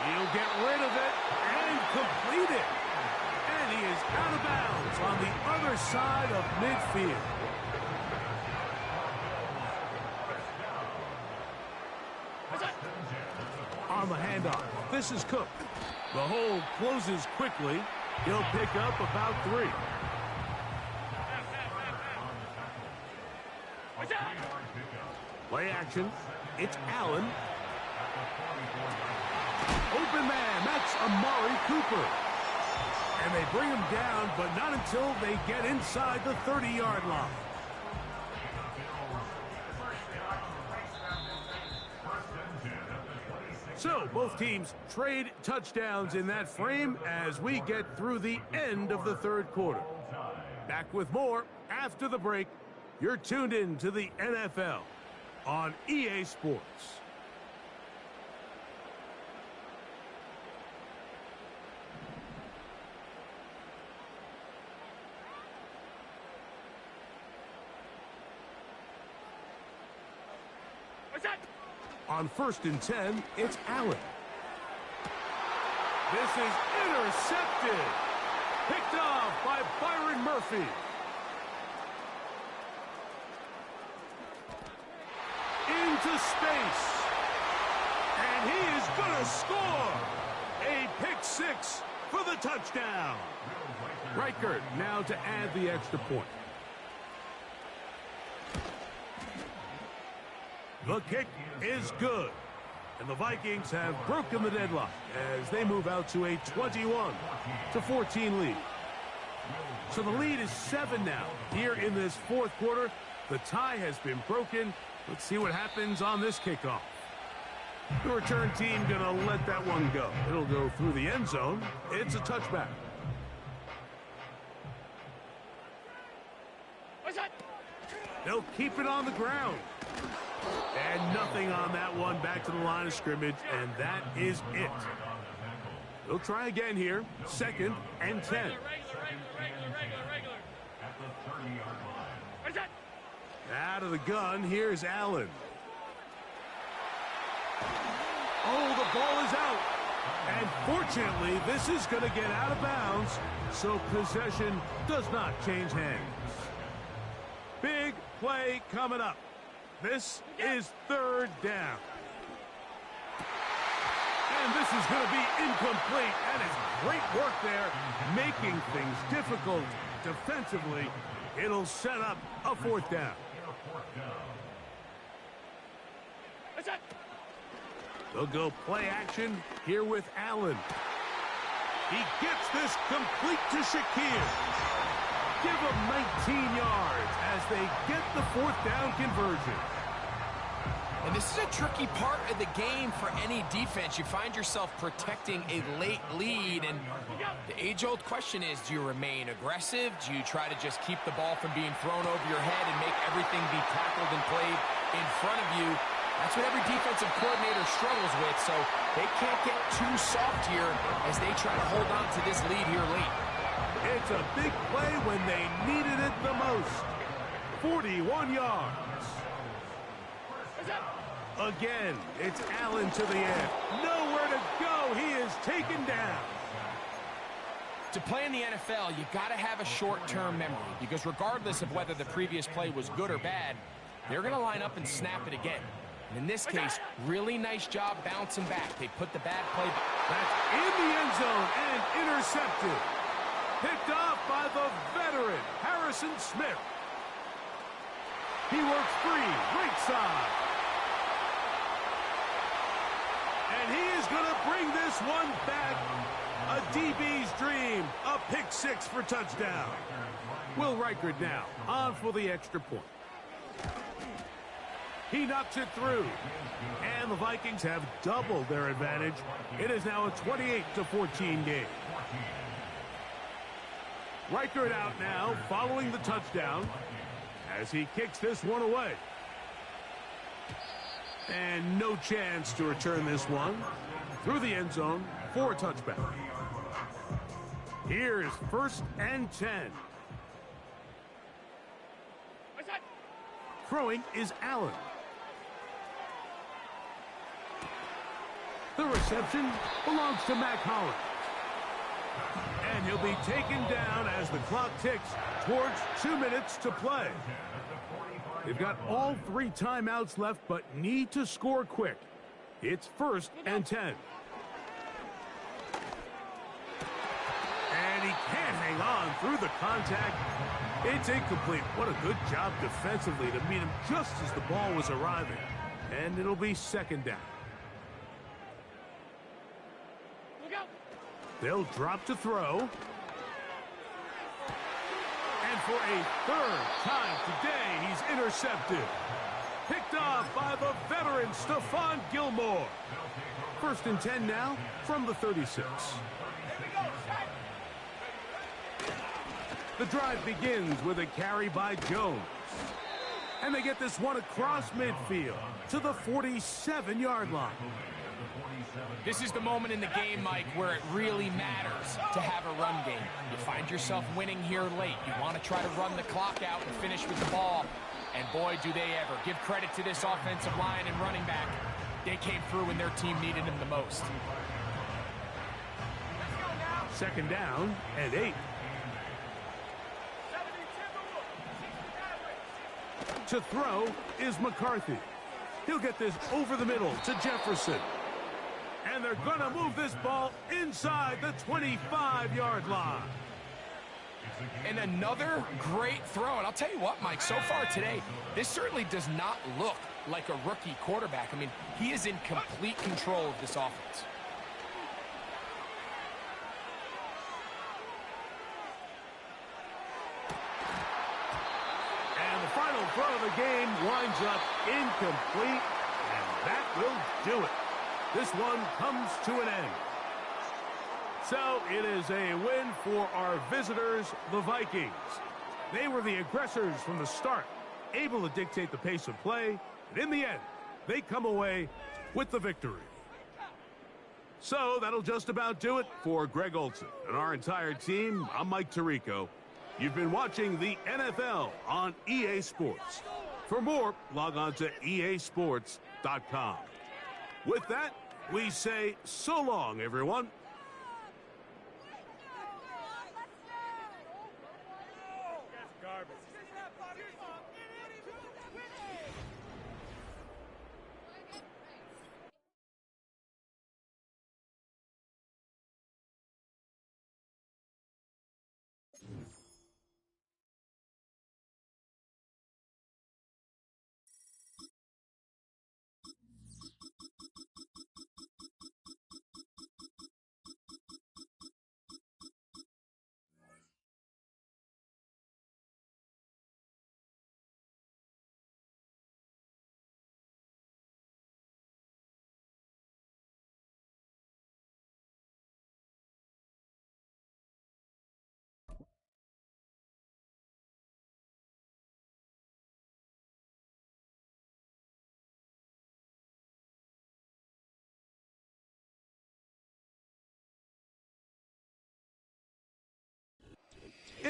He'll get rid of it and complete it. And he is out of bounds on the other side of midfield. On the handoff, this is Cook. The hole closes quickly. He'll pick up about 3. Play action. It's Allen. Open man. That's Amari Cooper. And they bring him down, but not until they get inside the 30-yard line. So both teams trade touchdowns in that frame as we get through the end of the 3rd quarter. Back with more after the break. You're tuned in to the NFL on EA Sports. On 1st and 10, it's Allen. This is intercepted. Picked off by Byron Murphy. Into space. And he is going to score. A pick 6 for the touchdown. Riker now to add the extra point. The kick is good. And the Vikings have broken the deadlock as they move out to a 21-14 lead. So the lead is 7 now. Here in this 4th quarter, the tie has been broken. Let's see what happens on this kickoff. The return team going to let that one go. It'll go through the end zone. It's a touchback. They'll keep it on the ground. And nothing on that one. Back to the line of scrimmage, and that is it. They'll try again here. 2nd and 10. Out of the gun, here's Allen. Oh, the ball is out. And fortunately, this is going to get out of bounds, so possession does not change hands. Big play coming up. This is third down. And this is going to be incomplete. That is great work there, making things difficult defensively. It'll set up a fourth down. They'll go play action here with Allen. He gets this complete to Shakir. Give him 19 yards as they get the fourth down conversion. And this is a tricky part of the game for any defense. You find yourself protecting a late lead, and the age-old question is, do you remain aggressive? Do you try to just keep the ball from being thrown over your head and make everything be tackled and played in front of you? That's what every defensive coordinator struggles with, so they can't get too soft here as they try to hold on to this lead here late. It's a big play when they needed it the most. 41 yards. Again, it's Allen to the end. Nowhere to go. He is taken down. To play in the NFL, you got to have a short-term memory, because regardless of whether the previous play was good or bad, they're going to line up and snap it again. And in this case, really nice job bouncing back. They put the bad play back. That's in the end zone and intercepted. Picked off by the veteran, Harrison Smith. He works free, right side. And he is going to bring this one back. A DB's dream, a pick six for touchdown. Will Reichard now on for the extra point. He knocks it through. And the Vikings have doubled their advantage. It is now a 28-14 game. Reichard out now following the touchdown as he kicks this one away. And no chance to return this one through the end zone for a touchback. Here's 1st and 10. Throwing is Allen. The reception belongs to Mac Hollins. And he'll be taken down as the clock ticks towards 2 minutes to play. They've got all 3 timeouts left, but need to score quick. It's 1st and 10. And he can't hang on through the contact. It's incomplete. What a good job defensively to meet him just as the ball was arriving. And it'll be 2nd down. They'll drop to throw. And for a 3rd time today, he's intercepted. Picked off by the veteran Stephon Gilmore. 1st and 10 now from the 36. The drive begins with a carry by Jones. And they get this one across midfield to the 47-yard line. This is the moment in the game, Mike, where it really matters to have a run game. You find yourself winning here late. You want to try to run the clock out and finish with the ball. And boy, do they ever. Give credit to this offensive line and running back. They came through when their team needed them the most. 2nd down and 8. To throw is McCarthy. He'll get this over the middle to Jefferson. And they're going to move this ball inside the 25-yard line. And another great throw. And I'll tell you what, Mike, so far today, this certainly does not look like a rookie quarterback. I mean, he is in complete control of this offense. And the final throw of the game winds up incomplete. And that will do it. This one comes to an end. So it is a win for our visitors, the Vikings. They were the aggressors from the start, able to dictate the pace of play, and in the end, they come away with the victory. So that'll just about do it for Greg Olson and our entire team. I'm Mike Tirico. You've been watching the NFL on EA Sports. For more, log on to easports.com. With that, we say so long, everyone.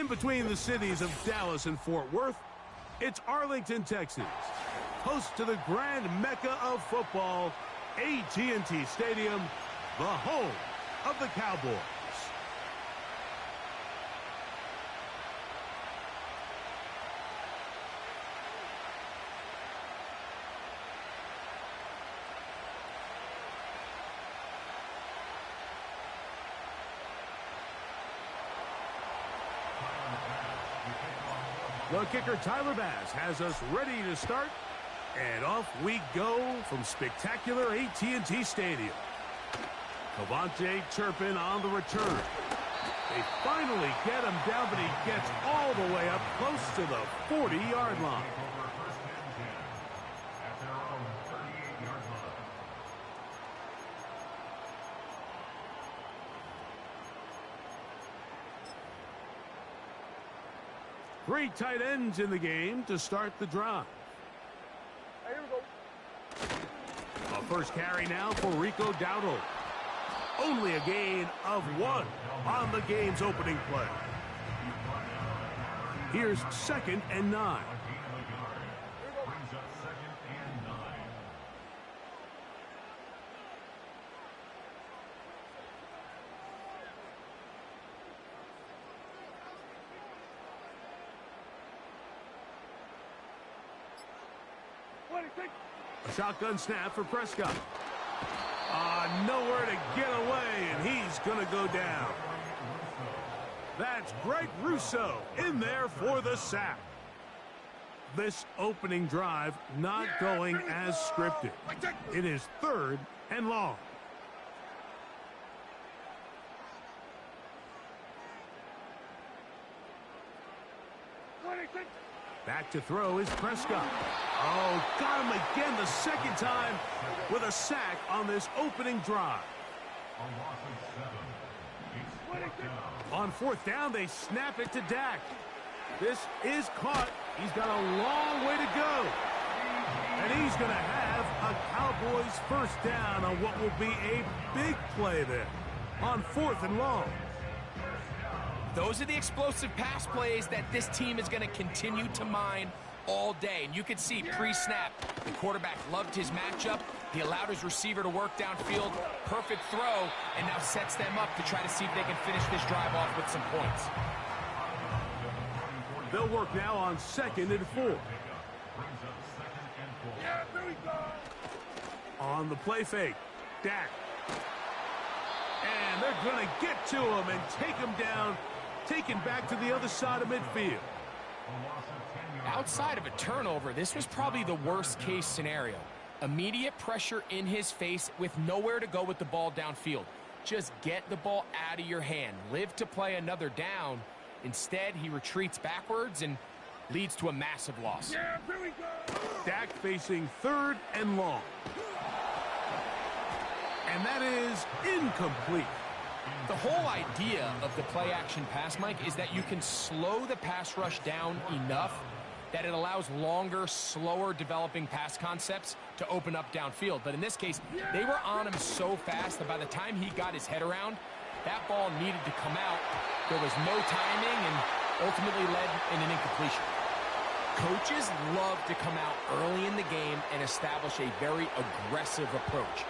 In between the cities of Dallas and Fort Worth, it's Arlington, Texas, host to the grand mecca of football, AT&T Stadium, the home of the Cowboys. The kicker, Tyler Bass, has us ready to start. And off we go from spectacular AT&T Stadium. Cavante Turpin on the return. They finally get him down, but he gets all the way up close to the 40-yard line. Three tight ends in the game to start the drive. Hey, here we go. A first carry now for Rico Dowdle. Only a gain of 1 on the game's opening play. Here's 2nd and 9. A shotgun snap for Prescott. Nowhere to get away, and he's going to go down. That's Greg Rousseau in there for the sack. This opening drive not going as scripted. It is 3rd and long. Back to throw is Prescott. Oh, got him again the second time with a sack on this opening drive. On 4th down, they snap it to Dak. This is caught. He's got a long way to go. And he's going to have a Cowboys first down on what will be a big play there on 4th and long. Those are the explosive pass plays that this team is going to continue to mine all day. And you can see pre-snap, the quarterback loved his matchup. He allowed his receiver to work downfield. Perfect throw, and now sets them up to try to see if they can finish this drive off with some points. They'll work now on 2nd and 4. On the play fake, Dak. And they're going to get to him and take him down, taken back to the other side of midfield. Outside of a turnover, this was probably the worst-case scenario. Immediate pressure in his face with nowhere to go with the ball downfield. Just get the ball out of your hand. Live to play another down. Instead, he retreats backwards and leads to a massive loss. Dak facing 3rd and long. And that is incomplete. The whole idea of the play-action pass, Mike, is that you can slow the pass rush down enough that it allows longer, slower developing pass concepts to open up downfield. But in this case, they were on him so fast that by the time he got his head around, that ball needed to come out. There was no timing and ultimately led in an incompletion. Coaches love to come out early in the game and establish a very aggressive approach.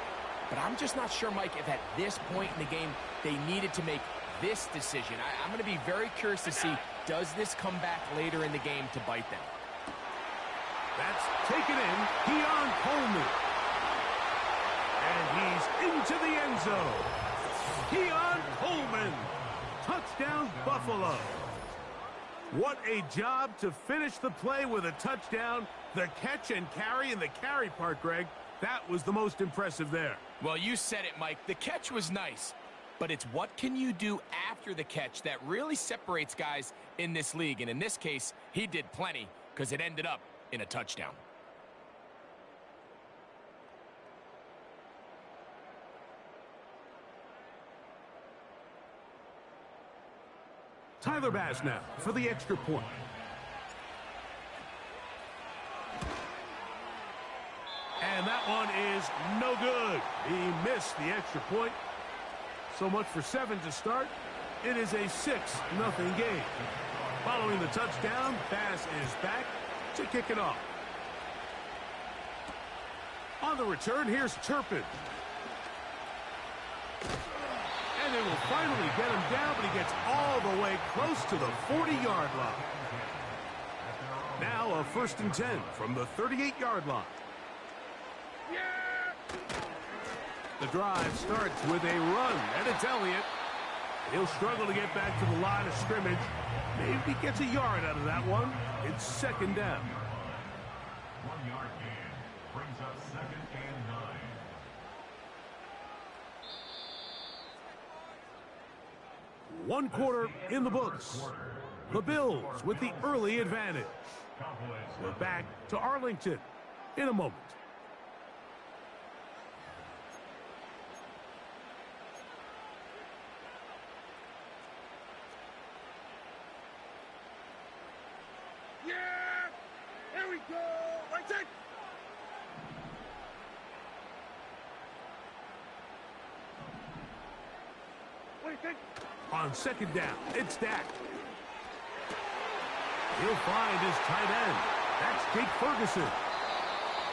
But I'm just not sure, Mike, if at this point in the game they needed to make this decision. I'm going to be very curious to see, does this come back later in the game to bite them? That's taken in, Keon Coleman. And he's into the end zone. Keon Coleman. Touchdown, Buffalo. What a job to finish the play with a touchdown. The catch and carry, and the carry part, Greg, that was the most impressive there. Well, you said it, Mike. The catch was nice, but it's what can you do after the catch that really separates guys in this league. And in this case, he did plenty because it ended up in a touchdown. Tyler Bass now for the extra point. And that one is no good. He missed the extra point. So much for 7 to start. It is a 6-0 game. Following the touchdown, pass is back to kick it off. On the return, here's Turpin. And they will finally get him down, but he gets all the way close to the 40-yard line. Now a 1st and 10 from the 38-yard line. The drive starts with a run, and it's Elliott. He'll struggle to get back to the line of scrimmage. Maybe gets a yard out of that one. It's 2nd down. 1-yard gain brings up 2nd and 9. 1 quarter in the books. The Bills with the early advantage. We're back to Arlington in a moment. Here we go. Right side. What do you think? On 2nd down, it's Dak. He'll find his tight end. That's Jake Ferguson.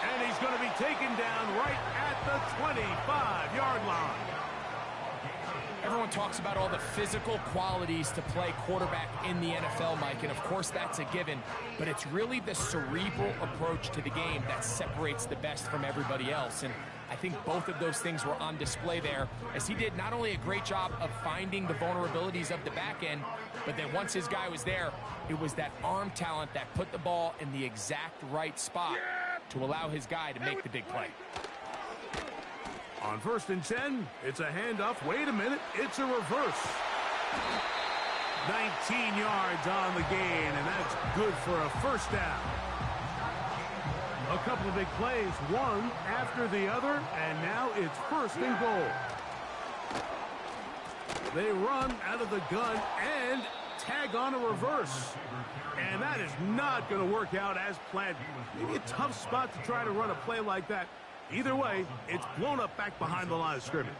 And he's going to be taken down right at the 25-yard line. Everyone talks about all the physical qualities to play quarterback in the NFL, Mike, and of course that's a given, but it's really the cerebral approach to the game that separates the best from everybody else, and I think both of those things were on display there, as he did not only a great job of finding the vulnerabilities of the back end, but then once his guy was there, it was that arm talent that put the ball in the exact right spot to allow his guy to make the big play. On 1st and 10, it's a handoff. Wait a minute, it's a reverse. 19 yards on the gain, and that's good for a 1st down. A couple of big plays, one after the other, and now it's 1st and goal. They run out of the gun and tag on a reverse. And that is not going to work out as planned. Maybe a tough spot to try to run a play like that. Either way, it's blown up back behind the line of scrimmage.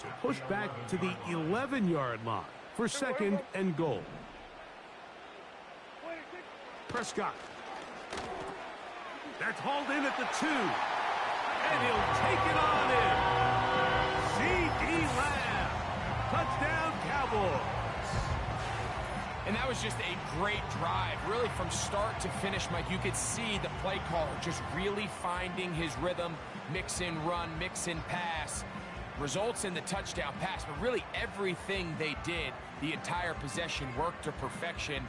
So push back to the 11-yard line for 2nd and goal. Prescott. That's hauled in at the 2. And he'll take it on in. C.D. Lamb. Touchdown, Cowboys. And that was just a great drive. Really from start to finish, Mike, you could see the play caller just really finding his rhythm. Mix in run, mix in pass. Results in the touchdown pass, but really everything they did, the entire possession worked to perfection.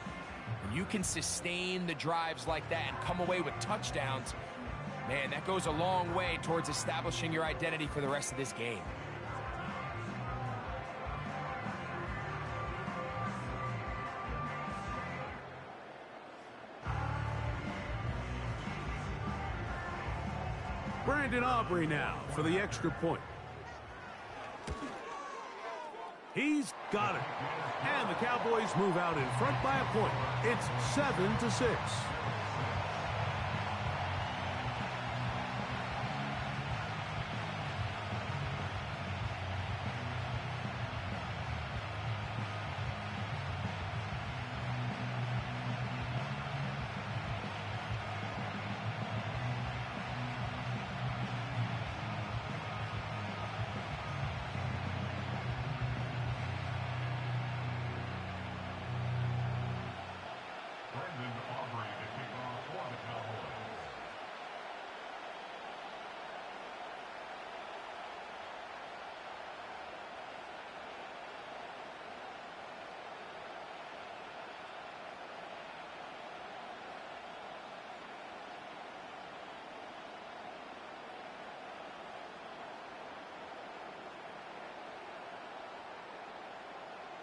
When you can sustain the drives like that and come away with touchdowns, man, that goes a long way towards establishing your identity for the rest of this game. Brandon Aubrey now for the extra point. He's got it. And the Cowboys move out in front by a point. It's 7-6.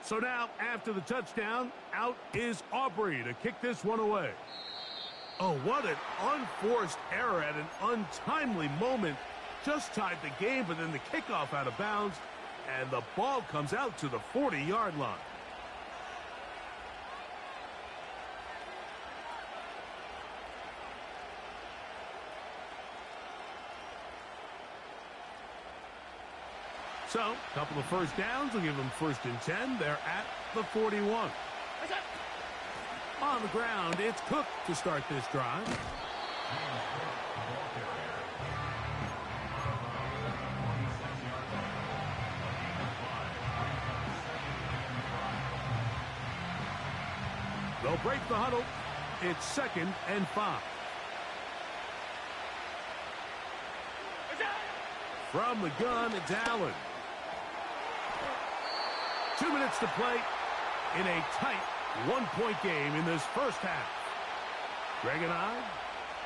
So now, after the touchdown, out is Aubrey to kick this one away. Oh, what an unforced error at an untimely moment. Just tied the game, but then the kickoff out of bounds, and the ball comes out to the 40-yard line. So, a couple of first downs will give them 1st and 10. They're at the 41. On the ground, it's Cook to start this drive. They'll break the huddle. It's 2nd and 5. From the gun, it's Allen. 2 minutes to play in a tight one-point game in this first half. Greg and I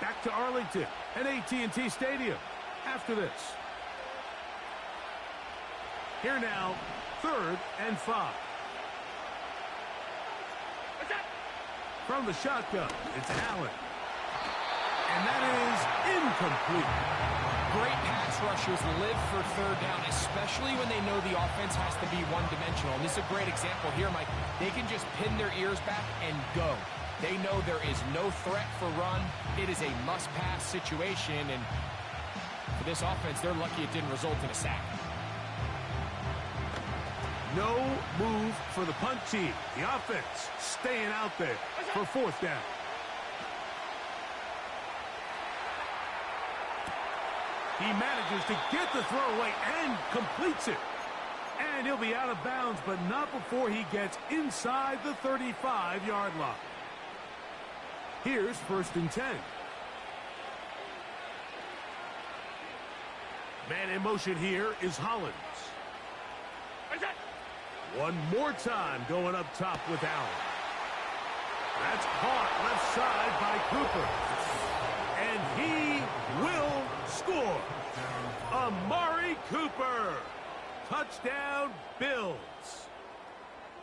back to Arlington at AT&T Stadium after this. Here now, 3rd and 5. From the shotgun, it's Allen. And that is incomplete. Great pass rushers live for 3rd down, especially when they know the offense has to be one-dimensional. And this is a great example here, Mike. They can just pin their ears back and go. They know there is no threat for run. It is a must-pass situation, and for this offense, they're lucky it didn't result in a sack. No move for the punt team. The offense staying out there for 4th down. He manages to get the throw away and completes it. And he'll be out of bounds, but not before he gets inside the 35-yard line. Here's 1st and 10. Man in motion here is Hollins. One more time going up top with Allen. That's caught left side by Cooper. And he will score. Amari Cooper. Touchdown, Bills.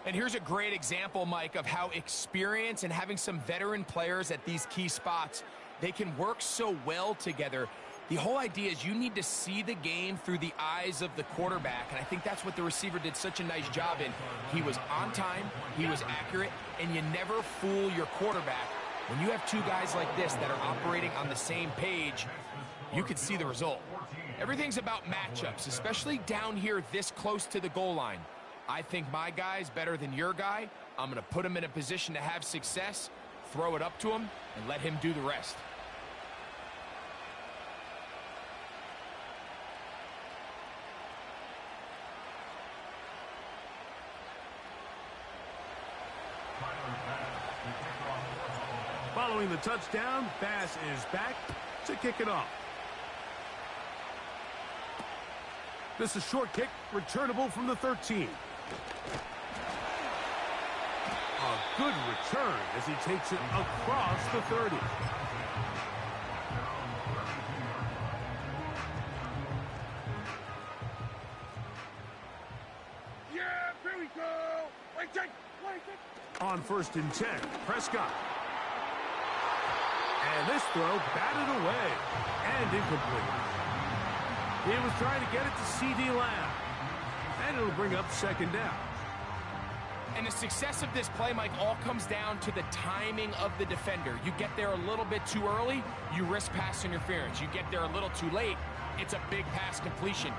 And here's a great example, Mike, of how experience and having some veteran players at these key spots, they can work so well together. The whole idea is you need to see the game through the eyes of the quarterback, and I think that's what the receiver did such a nice job in. He was on time, he was accurate, and you never fool your quarterback. When you have two guys like this that are operating on the same page, you can see the result. Everything's about matchups, especially down here this close to the goal line. I think my guy's better than your guy. I'm going to put him in a position to have success, throw it up to him, and let him do the rest. Following the touchdown, Bass is back to kick it off. This is a short kick, returnable from the 13. A good return as he takes it across the 30. Yeah, here we go. Wait, On 1st and 10, Prescott. And this throw batted away and incomplete. He was trying to get it to C.D. Lamb. And it'll bring up 2nd down. And the success of this play, Mike, all comes down to the timing of the defender. You get there a little bit too early, you risk pass interference. You get there a little too late, it's a big pass completion.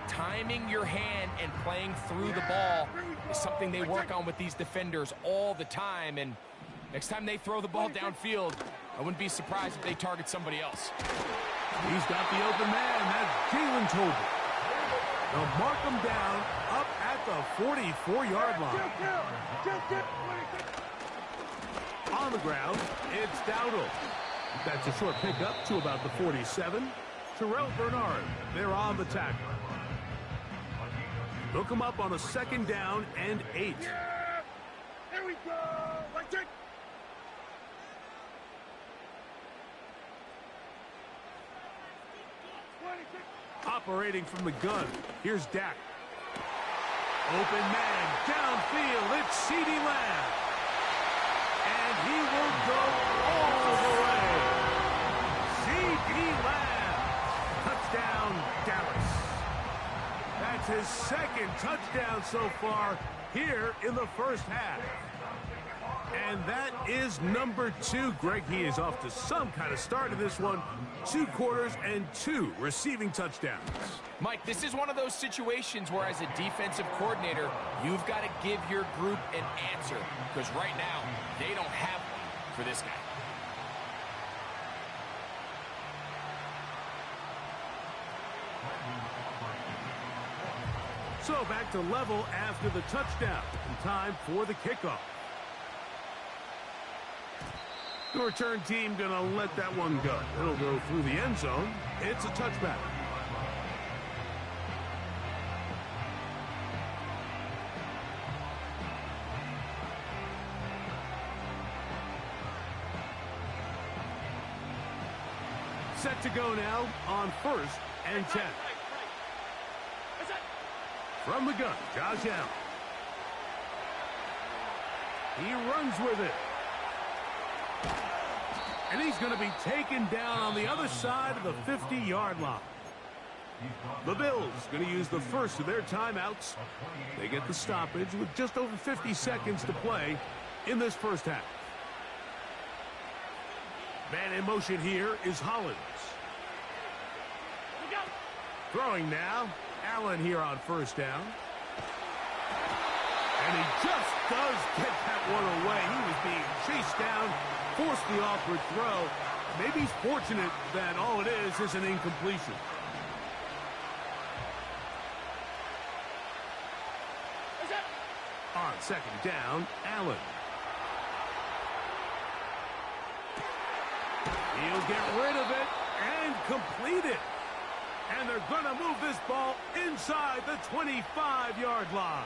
Timing your hand and playing through the ball is something they work on with these defenders all the time. And next time they throw the ball downfield, I wouldn't be surprised if they target somebody else. He's got the open man. That's Jalen Tolbert. They'll mark him down up at the 44-yard line. On the ground, it's Dowdle. That's a short pickup to about the 47. Terrell Bernard, they're on the tackle. Hook him up on a 2nd down and 8. Yeah, here we go. Let's take. Operating from the gun, here's Dak. Open man, downfield, it's C.D. Lamb. And he will go all the way. C.D. Lamb. Touchdown, Dallas. That's his 2nd touchdown so far here in the first half. And that is number 2. Greg, he is off to some kind of start in this one. 2 quarters and 2 receiving touchdowns. Mike, this is one of those situations where as a defensive coordinator, you've got to give your group an answer. Because right now, they don't have one for this guy. So back to level after the touchdown. And time for the kickoff. The return team going to let that one go. It'll go through the end zone. It's a touchback. Set to go now on 1st and 10. From the gun, Josh Allen. He runs with it. And he's going to be taken down on the other side of the 50-yard line. The Bills going to use the first of their timeouts. They get the stoppage with just over 50 seconds to play in this first half. Man in motion here is Hollins. Throwing now. Allen here on 1st down. And he just does get that one away. He was being chased down, forced the awkward throw. Maybe he's fortunate that all it is an incompletion. On 2nd down, Allen. He'll get rid of it and complete it. And they're going to move this ball inside the 25-yard line.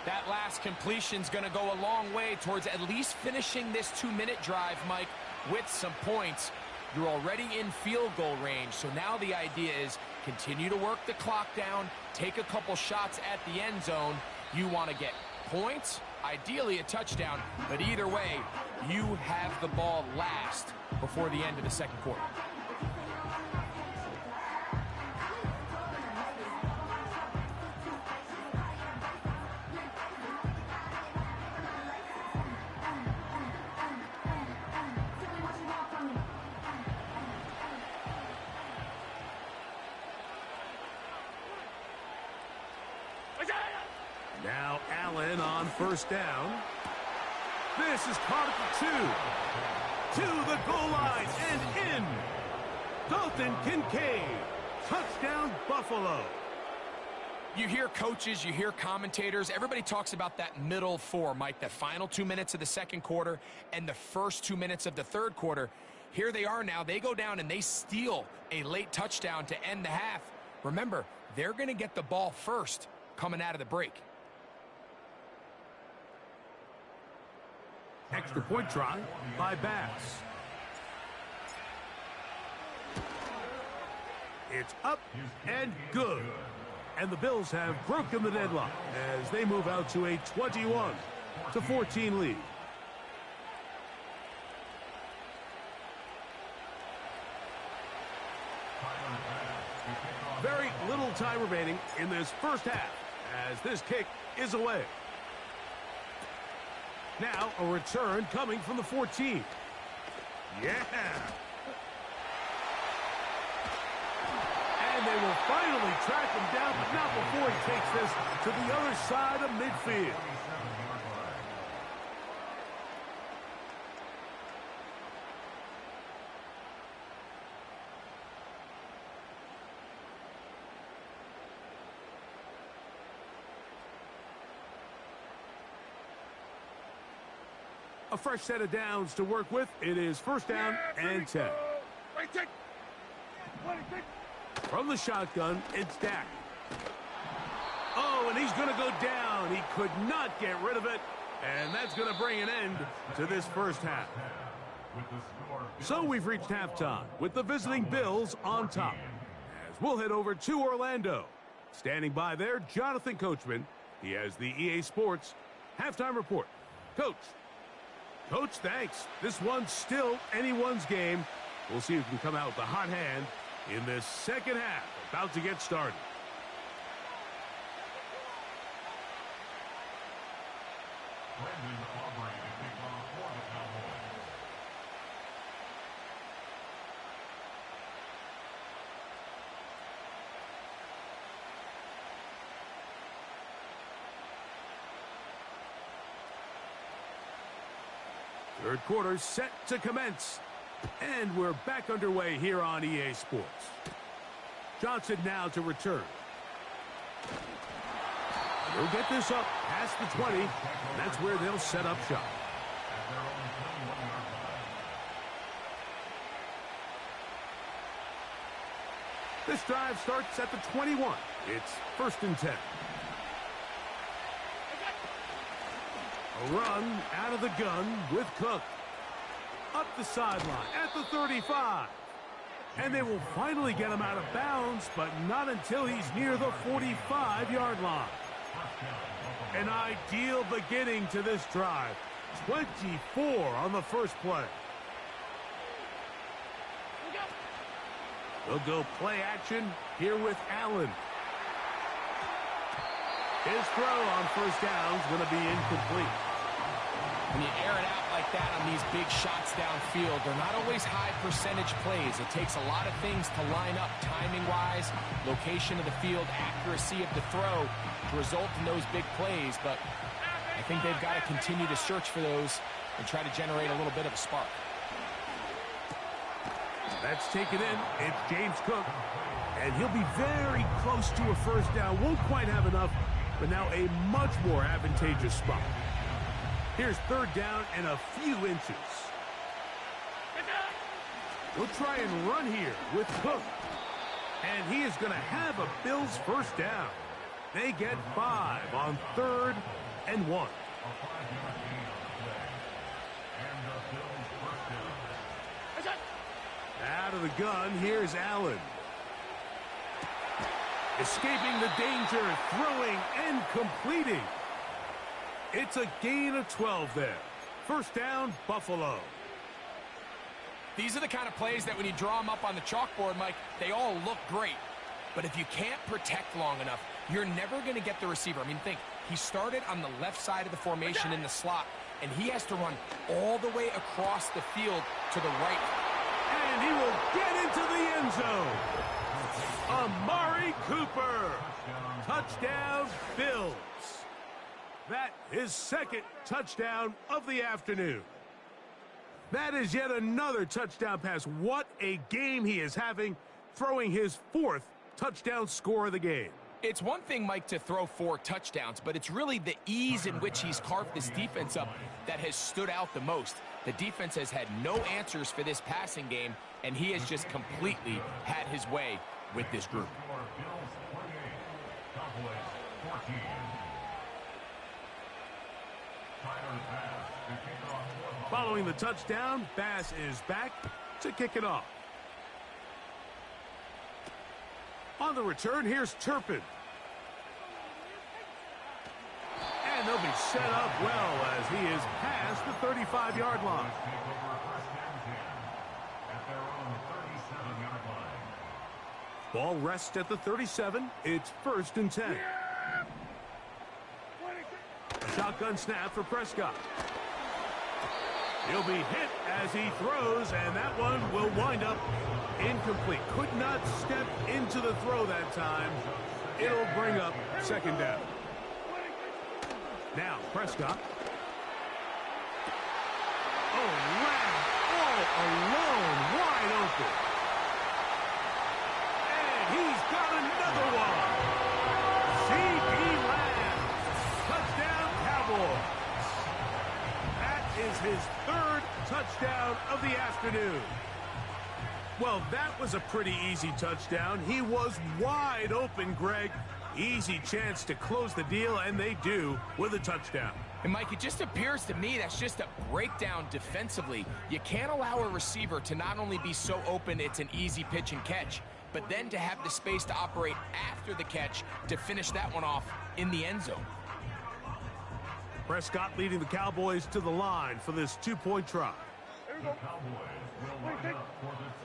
That last completion's going to go a long way towards at least finishing this 2-minute drive, Mike, with some points. You're already in field goal range, so now the idea is continue to work the clock down, take a couple shots at the end zone. You want to get points, ideally a touchdown, but either way, you have the ball last before the end of the second quarter. Now Allen on 1st down. This is caught at the 2. To the goal line and in. Dalton Kincaid. Touchdown, Buffalo. You hear coaches, you hear commentators, everybody talks about that middle 4, Mike, the final 2 minutes of the second quarter and the first 2 minutes of the third quarter. Here they are now. They go down and they steal a late touchdown to end the half. Remember, they're going to get the ball first coming out of the break. Extra point try by Bass. It's up and good. And the Bills have broken the deadlock as they move out to a 21-14 lead. Very little time remaining in this first half as this kick is away. Now a return coming from the 14. Yeah. And they will finally track him down, but not before he takes this to the other side of midfield. A fresh set of downs to work with. It is 1st down and 10. From the shotgun, it's Dak. Oh, and he's going to go down. He could not get rid of it. And that's going to bring an end to this first half. So we've reached halftime with the visiting Bills on top. As we'll head over to Orlando. Standing by there, Jonathan Coachman. He has the EA Sports halftime report. Coach. Coach, thanks. This one's still anyone's game. We'll see who can come out with the hot hand in this second half. About to get started. Third quarter set to commence. And we're back underway here on EA Sports. Johnson now to return. He'll get this up past the 20. And that's where they'll set up shop. This drive starts at the 21. It's 1st and 10. A run out of the gun with Cook. Up the sideline at the 35. And they will finally get him out of bounds, but not until he's near the 45-yard line. An ideal beginning to this drive. 24 on the first play. They'll go play action here with Allen. His throw on first down is going to be incomplete. When you air it out like that on these big shots downfield, they're not always high percentage plays. It takes a lot of things to line up timing-wise, location of the field, accuracy of the throw to result in those big plays. But I think they've got to continue to search for those and try to generate a little bit of a spark. That's taken in. It's James Cook. And he'll be very close to a first down. Won't quite have enough, but now a much more advantageous spot. Here's 3rd down and a few inches. We'll try and run here with Cook. And he is going to have a Bills first down. They get 5 on 3rd and 1. Out of the gun, here's Allen. Escaping the danger, throwing and completing. It's a gain of 12 there. First down, Buffalo. These are the kind of plays that when you draw them up on the chalkboard, Mike, they all look great. But if you can't protect long enough, you're never going to get the receiver. I mean, think, he started on the left side of the formation in the slot, and he has to run all the way across the field to the right. And he will get into the end zone. Amari Cooper. Touchdown, Bills. That is 2nd touchdown of the afternoon. That is yet another touchdown pass. What a game he is having, throwing his 4th touchdown score of the game. It's one thing, Mike, to throw 4 touchdowns, but it's really the ease in which he's carved this defense up that has stood out the most. The defense has had no answers for this passing game, and he has just completely had his way with this group. Following the touchdown, Bass is back to kick it off. On the return, here's Turpin. And they'll be set up well as he is past the 35-yard line. Ball rests at the 37. It's 1st and 10. A shotgun snap for Prescott. He'll be hit as he throws, and that one will wind up incomplete. Could not step into the throw that time. It'll bring up 2nd down. Now, Prescott. Oh, Lamb all alone, wide open. And he's got another one. C.D. Lamb. Touchdown, Cowboys. That is his 3rd touchdown of the afternoon. Well, that was a pretty easy touchdown. He was wide open, Greg. Easy chance to close the deal, and they do with a touchdown. And, Mike, it just appears to me that's just a breakdown defensively. You can't allow a receiver to not only be so open it's an easy pitch and catch, but then to have the space to operate after the catch to finish that one off in the end zone. Prescott leading the Cowboys to the line for this 2-point try.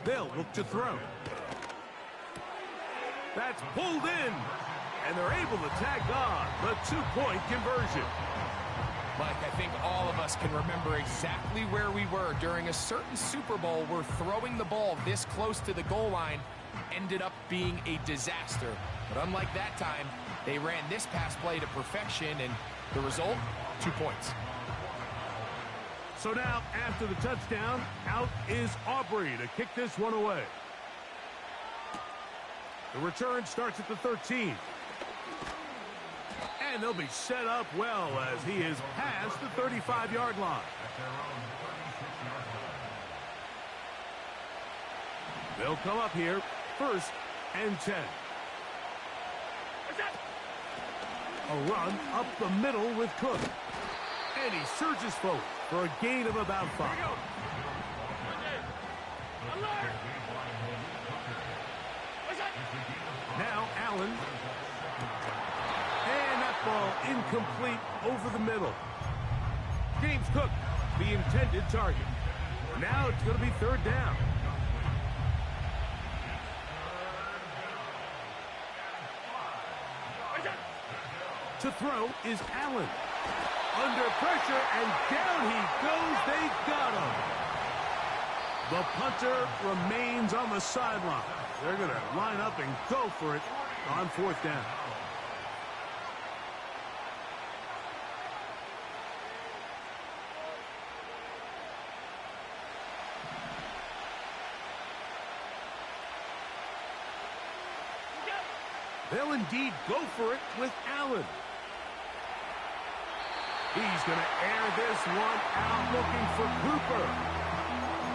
They'll look to throw. That's pulled in, and they're able to tag on the 2-point conversion. Mike, I think us can remember exactly where we were during a certain Super Bowl where throwing the ball this close to the goal line ended up being a disaster. But unlike that time, they ran this pass play to perfection, and the result, 2 points. So now, after the touchdown, out is Aubrey to kick this one away. The return starts at the 13. And they'll be set up well as he is past the 35-yard line. They'll come up here, 1st and 10. A run up the middle with Cook. And he surges forward for a gain of about 5. Now Allen. And that ball incomplete over the middle. James Cook, the intended target. Now it's going to be 3rd down. To throw is Allen. Under pressure, and down he goes. They got him. The punter remains on the sideline. They're going to line up and go for it on 4th down. They'll indeed go for it with Allen. He's going to air this one out looking for Cooper.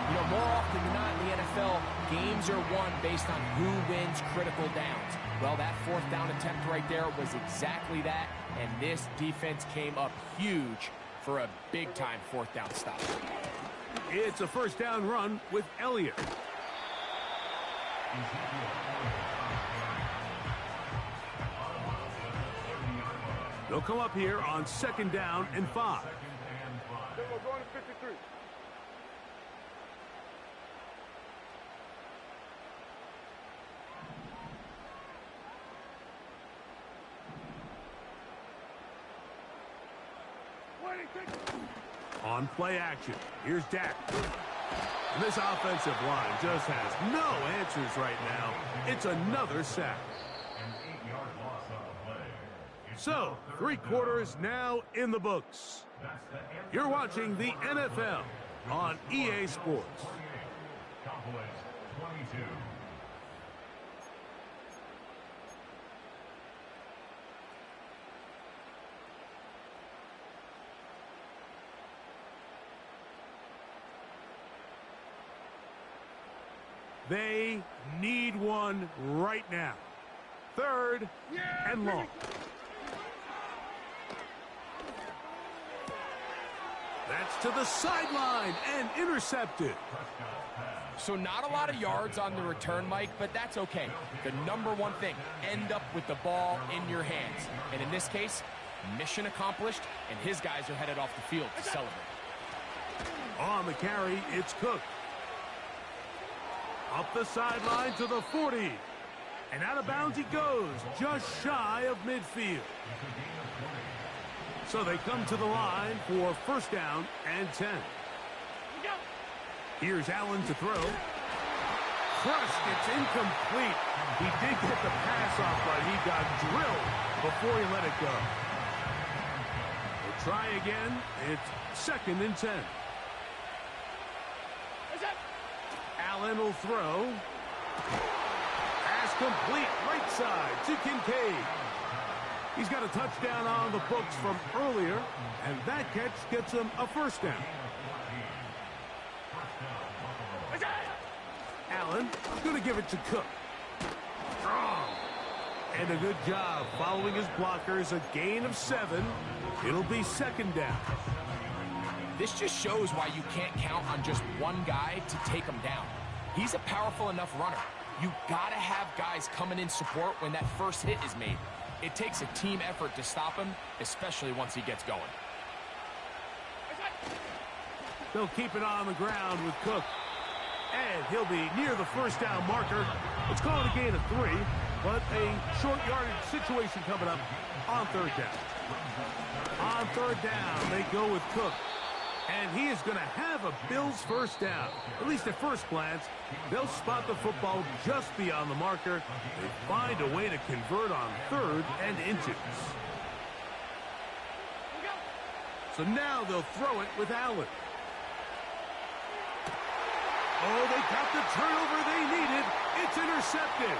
You know, more often than not in the NFL, games are won based on who wins critical downs. Well, that 4th down attempt right there was exactly that, and this defense came up huge for a big-time 4th down stop. It's a 1st down run with Elliott. They'll come up here on 2nd down and 5. Then we're going to 53. On play action, here's Dak. And this offensive line just has no answers right now. It's another sack. So, 3 quarters now in the books. You're watching the NFL on EA Sports. They need one right now. 3rd and long. That's to the sideline and intercepted. So not a lot of yards on the return, Mike, but that's okay. The number one thing, end up with the ball in your hands. And in this case, mission accomplished, and his guys are headed off the field to celebrate. On the carry, it's Cook. Up the sideline to the 40. And out of bounds he goes, just shy of midfield. So they come to the line for 1st down and 10. Here's Allen to throw. Crushed, it's incomplete. He did get the pass off, but he got drilled before he let it go. We'll try again. It's 2nd and 10. Allen will throw. Pass complete, right side to Kincaid. He's got a touchdown on the books from earlier, and that catch gets him a 1st down. Allen going to give it to Cook. Strong. And a good job following his blockers, a gain of 7. It'll be 2nd down. This just shows why you can't count on just one guy to take him down. He's a powerful enough runner. You gotta have guys coming in support when that first hit is made. It takes a team effort to stop him, especially once he gets going. They'll keep it on the ground with Cook. And he'll be near the 1st down marker. Let's call it a gain of 3, but a short yardage situation coming up on 3rd down. On 3rd down, they go with Cook. And he is going to have a Bills first down. At least at first glance, they'll spot the football just beyond the marker. They find a way to convert on 3rd and inches. So now they'll throw it with Allen. Oh, they got the turnover they needed. It's intercepted.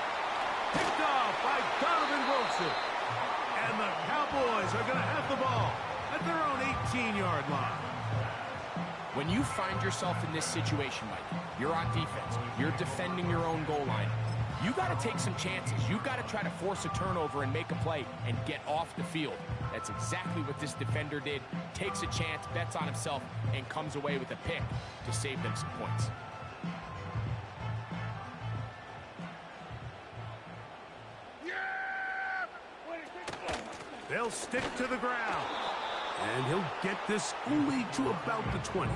Picked off by Donovan Wilson. And the Cowboys are going to have the ball at their own 18-yard line. When you find yourself in this situation, Mike, you're on defense, you're defending your own goal line, you got to take some chances. You got to try to force a turnover and make a play and get off the field. That's exactly what this defender did. Takes a chance, bets on himself, and comes away with a pick to save them some points. They'll stick to the ground. And he'll get this only to about the 20.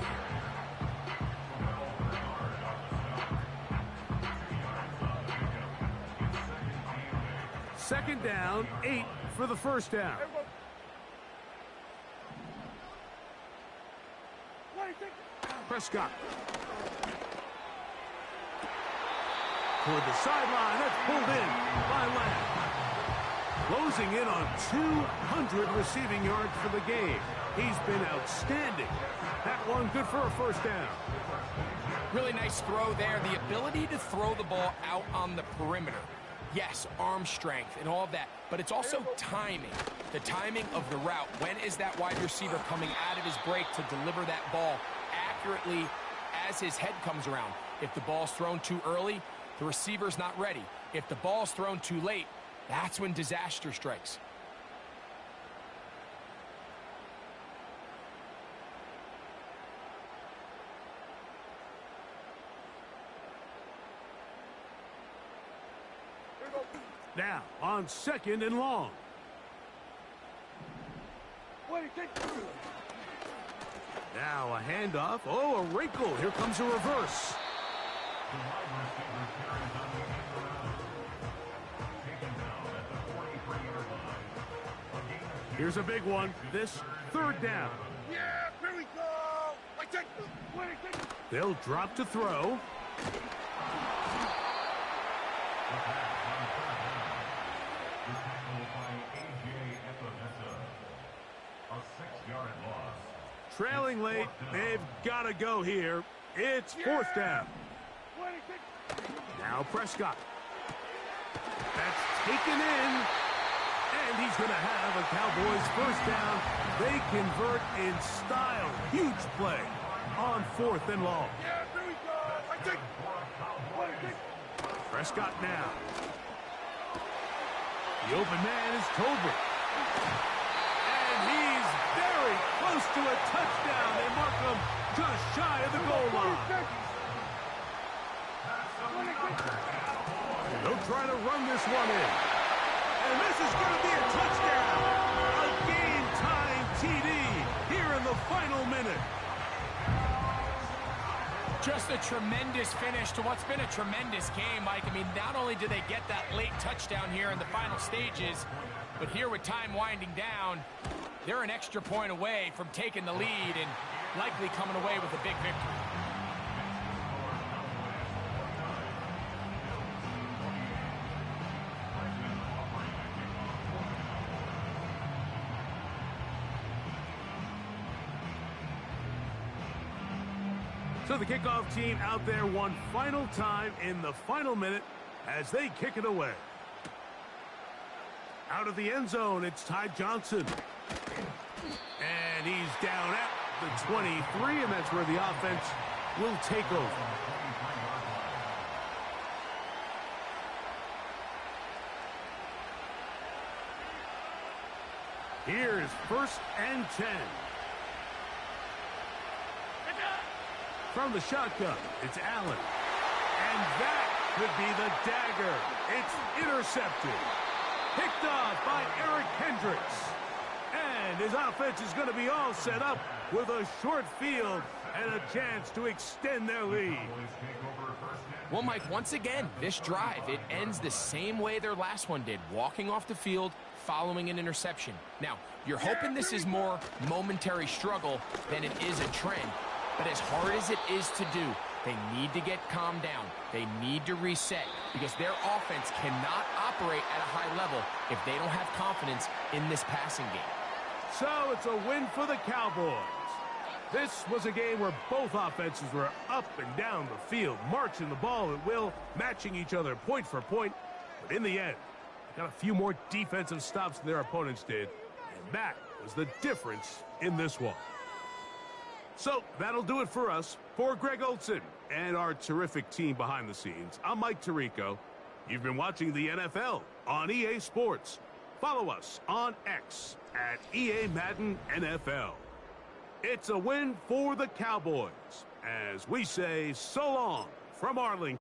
Second down, 8 for the first down. Prescott. Toward the sideline, that's pulled in by Lamb. Closing in on 200 receiving yards for the game. He's been outstanding. That one good for a first down. Really nice throw there. The ability to throw the ball out on the perimeter. Yes, arm strength and all of that, but it's also timing. The timing of the route. When is that wide receiver coming out of his break to deliver that ball accurately as his head comes around? If the ball's thrown too early, the receiver's not ready. If the ball's thrown too late, that's when disaster strikes. Now, on 2nd and long. Now a handoff. Oh, a wrinkle. Here comes a reverse. Here's a big one. This 3rd down. Yeah, here we go. They'll drop to throw. Trailing late, they've got to go here. It's 4th down. Now Prescott. That's taken in. And he's going to have a Cowboys first down. They convert in style. Huge play on 4th and long. Prescott now. The open man is Tolbert. And he's very close to a touchdown. They mark him just shy of the goal line. They'll try to run this one in. And this is going to be a touchdown. A game-time TD here in the final minute. Just a tremendous finish to what's been a tremendous game, Mike. I mean, not only do they get that late touchdown here in the final stages, but here with time winding down, they're an extra point away from taking the lead and likely coming away with a big victory. So the kickoff team out there one final time in the final minute as they kick it away. Out of the end zone, it's Ty Johnson. And he's down at the 23, and that's where the offense will take over. Here's 1st and 10. From the shotgun, it's Allen. And that could be the dagger. It's intercepted. Picked off by Eric Hendricks. And his offense is going to be all set up with a short field and a chance to extend their lead. Well, Mike, once again, this drive, it ends the same way their last one did. Walking off the field, following an interception. Now, you're hoping this is more momentary struggle than it is a trend. But as hard as it is to do, they need to get calmed down. They need to reset because their offense cannot operate at a high level if they don't have confidence in this passing game. So it's a win for the Cowboys. This was a game where both offenses were up and down the field, marching the ball at will, matching each other point for point. But in the end, they got a few more defensive stops than their opponents did, and that was the difference in this one. So that'll do it for us. For Greg Olson and our terrific team behind the scenes, I'm Mike Tirico. You've been watching the NFL on EA Sports. Follow us on X at EA Madden NFL. It's a win for the Cowboys as we say so long from Arlington.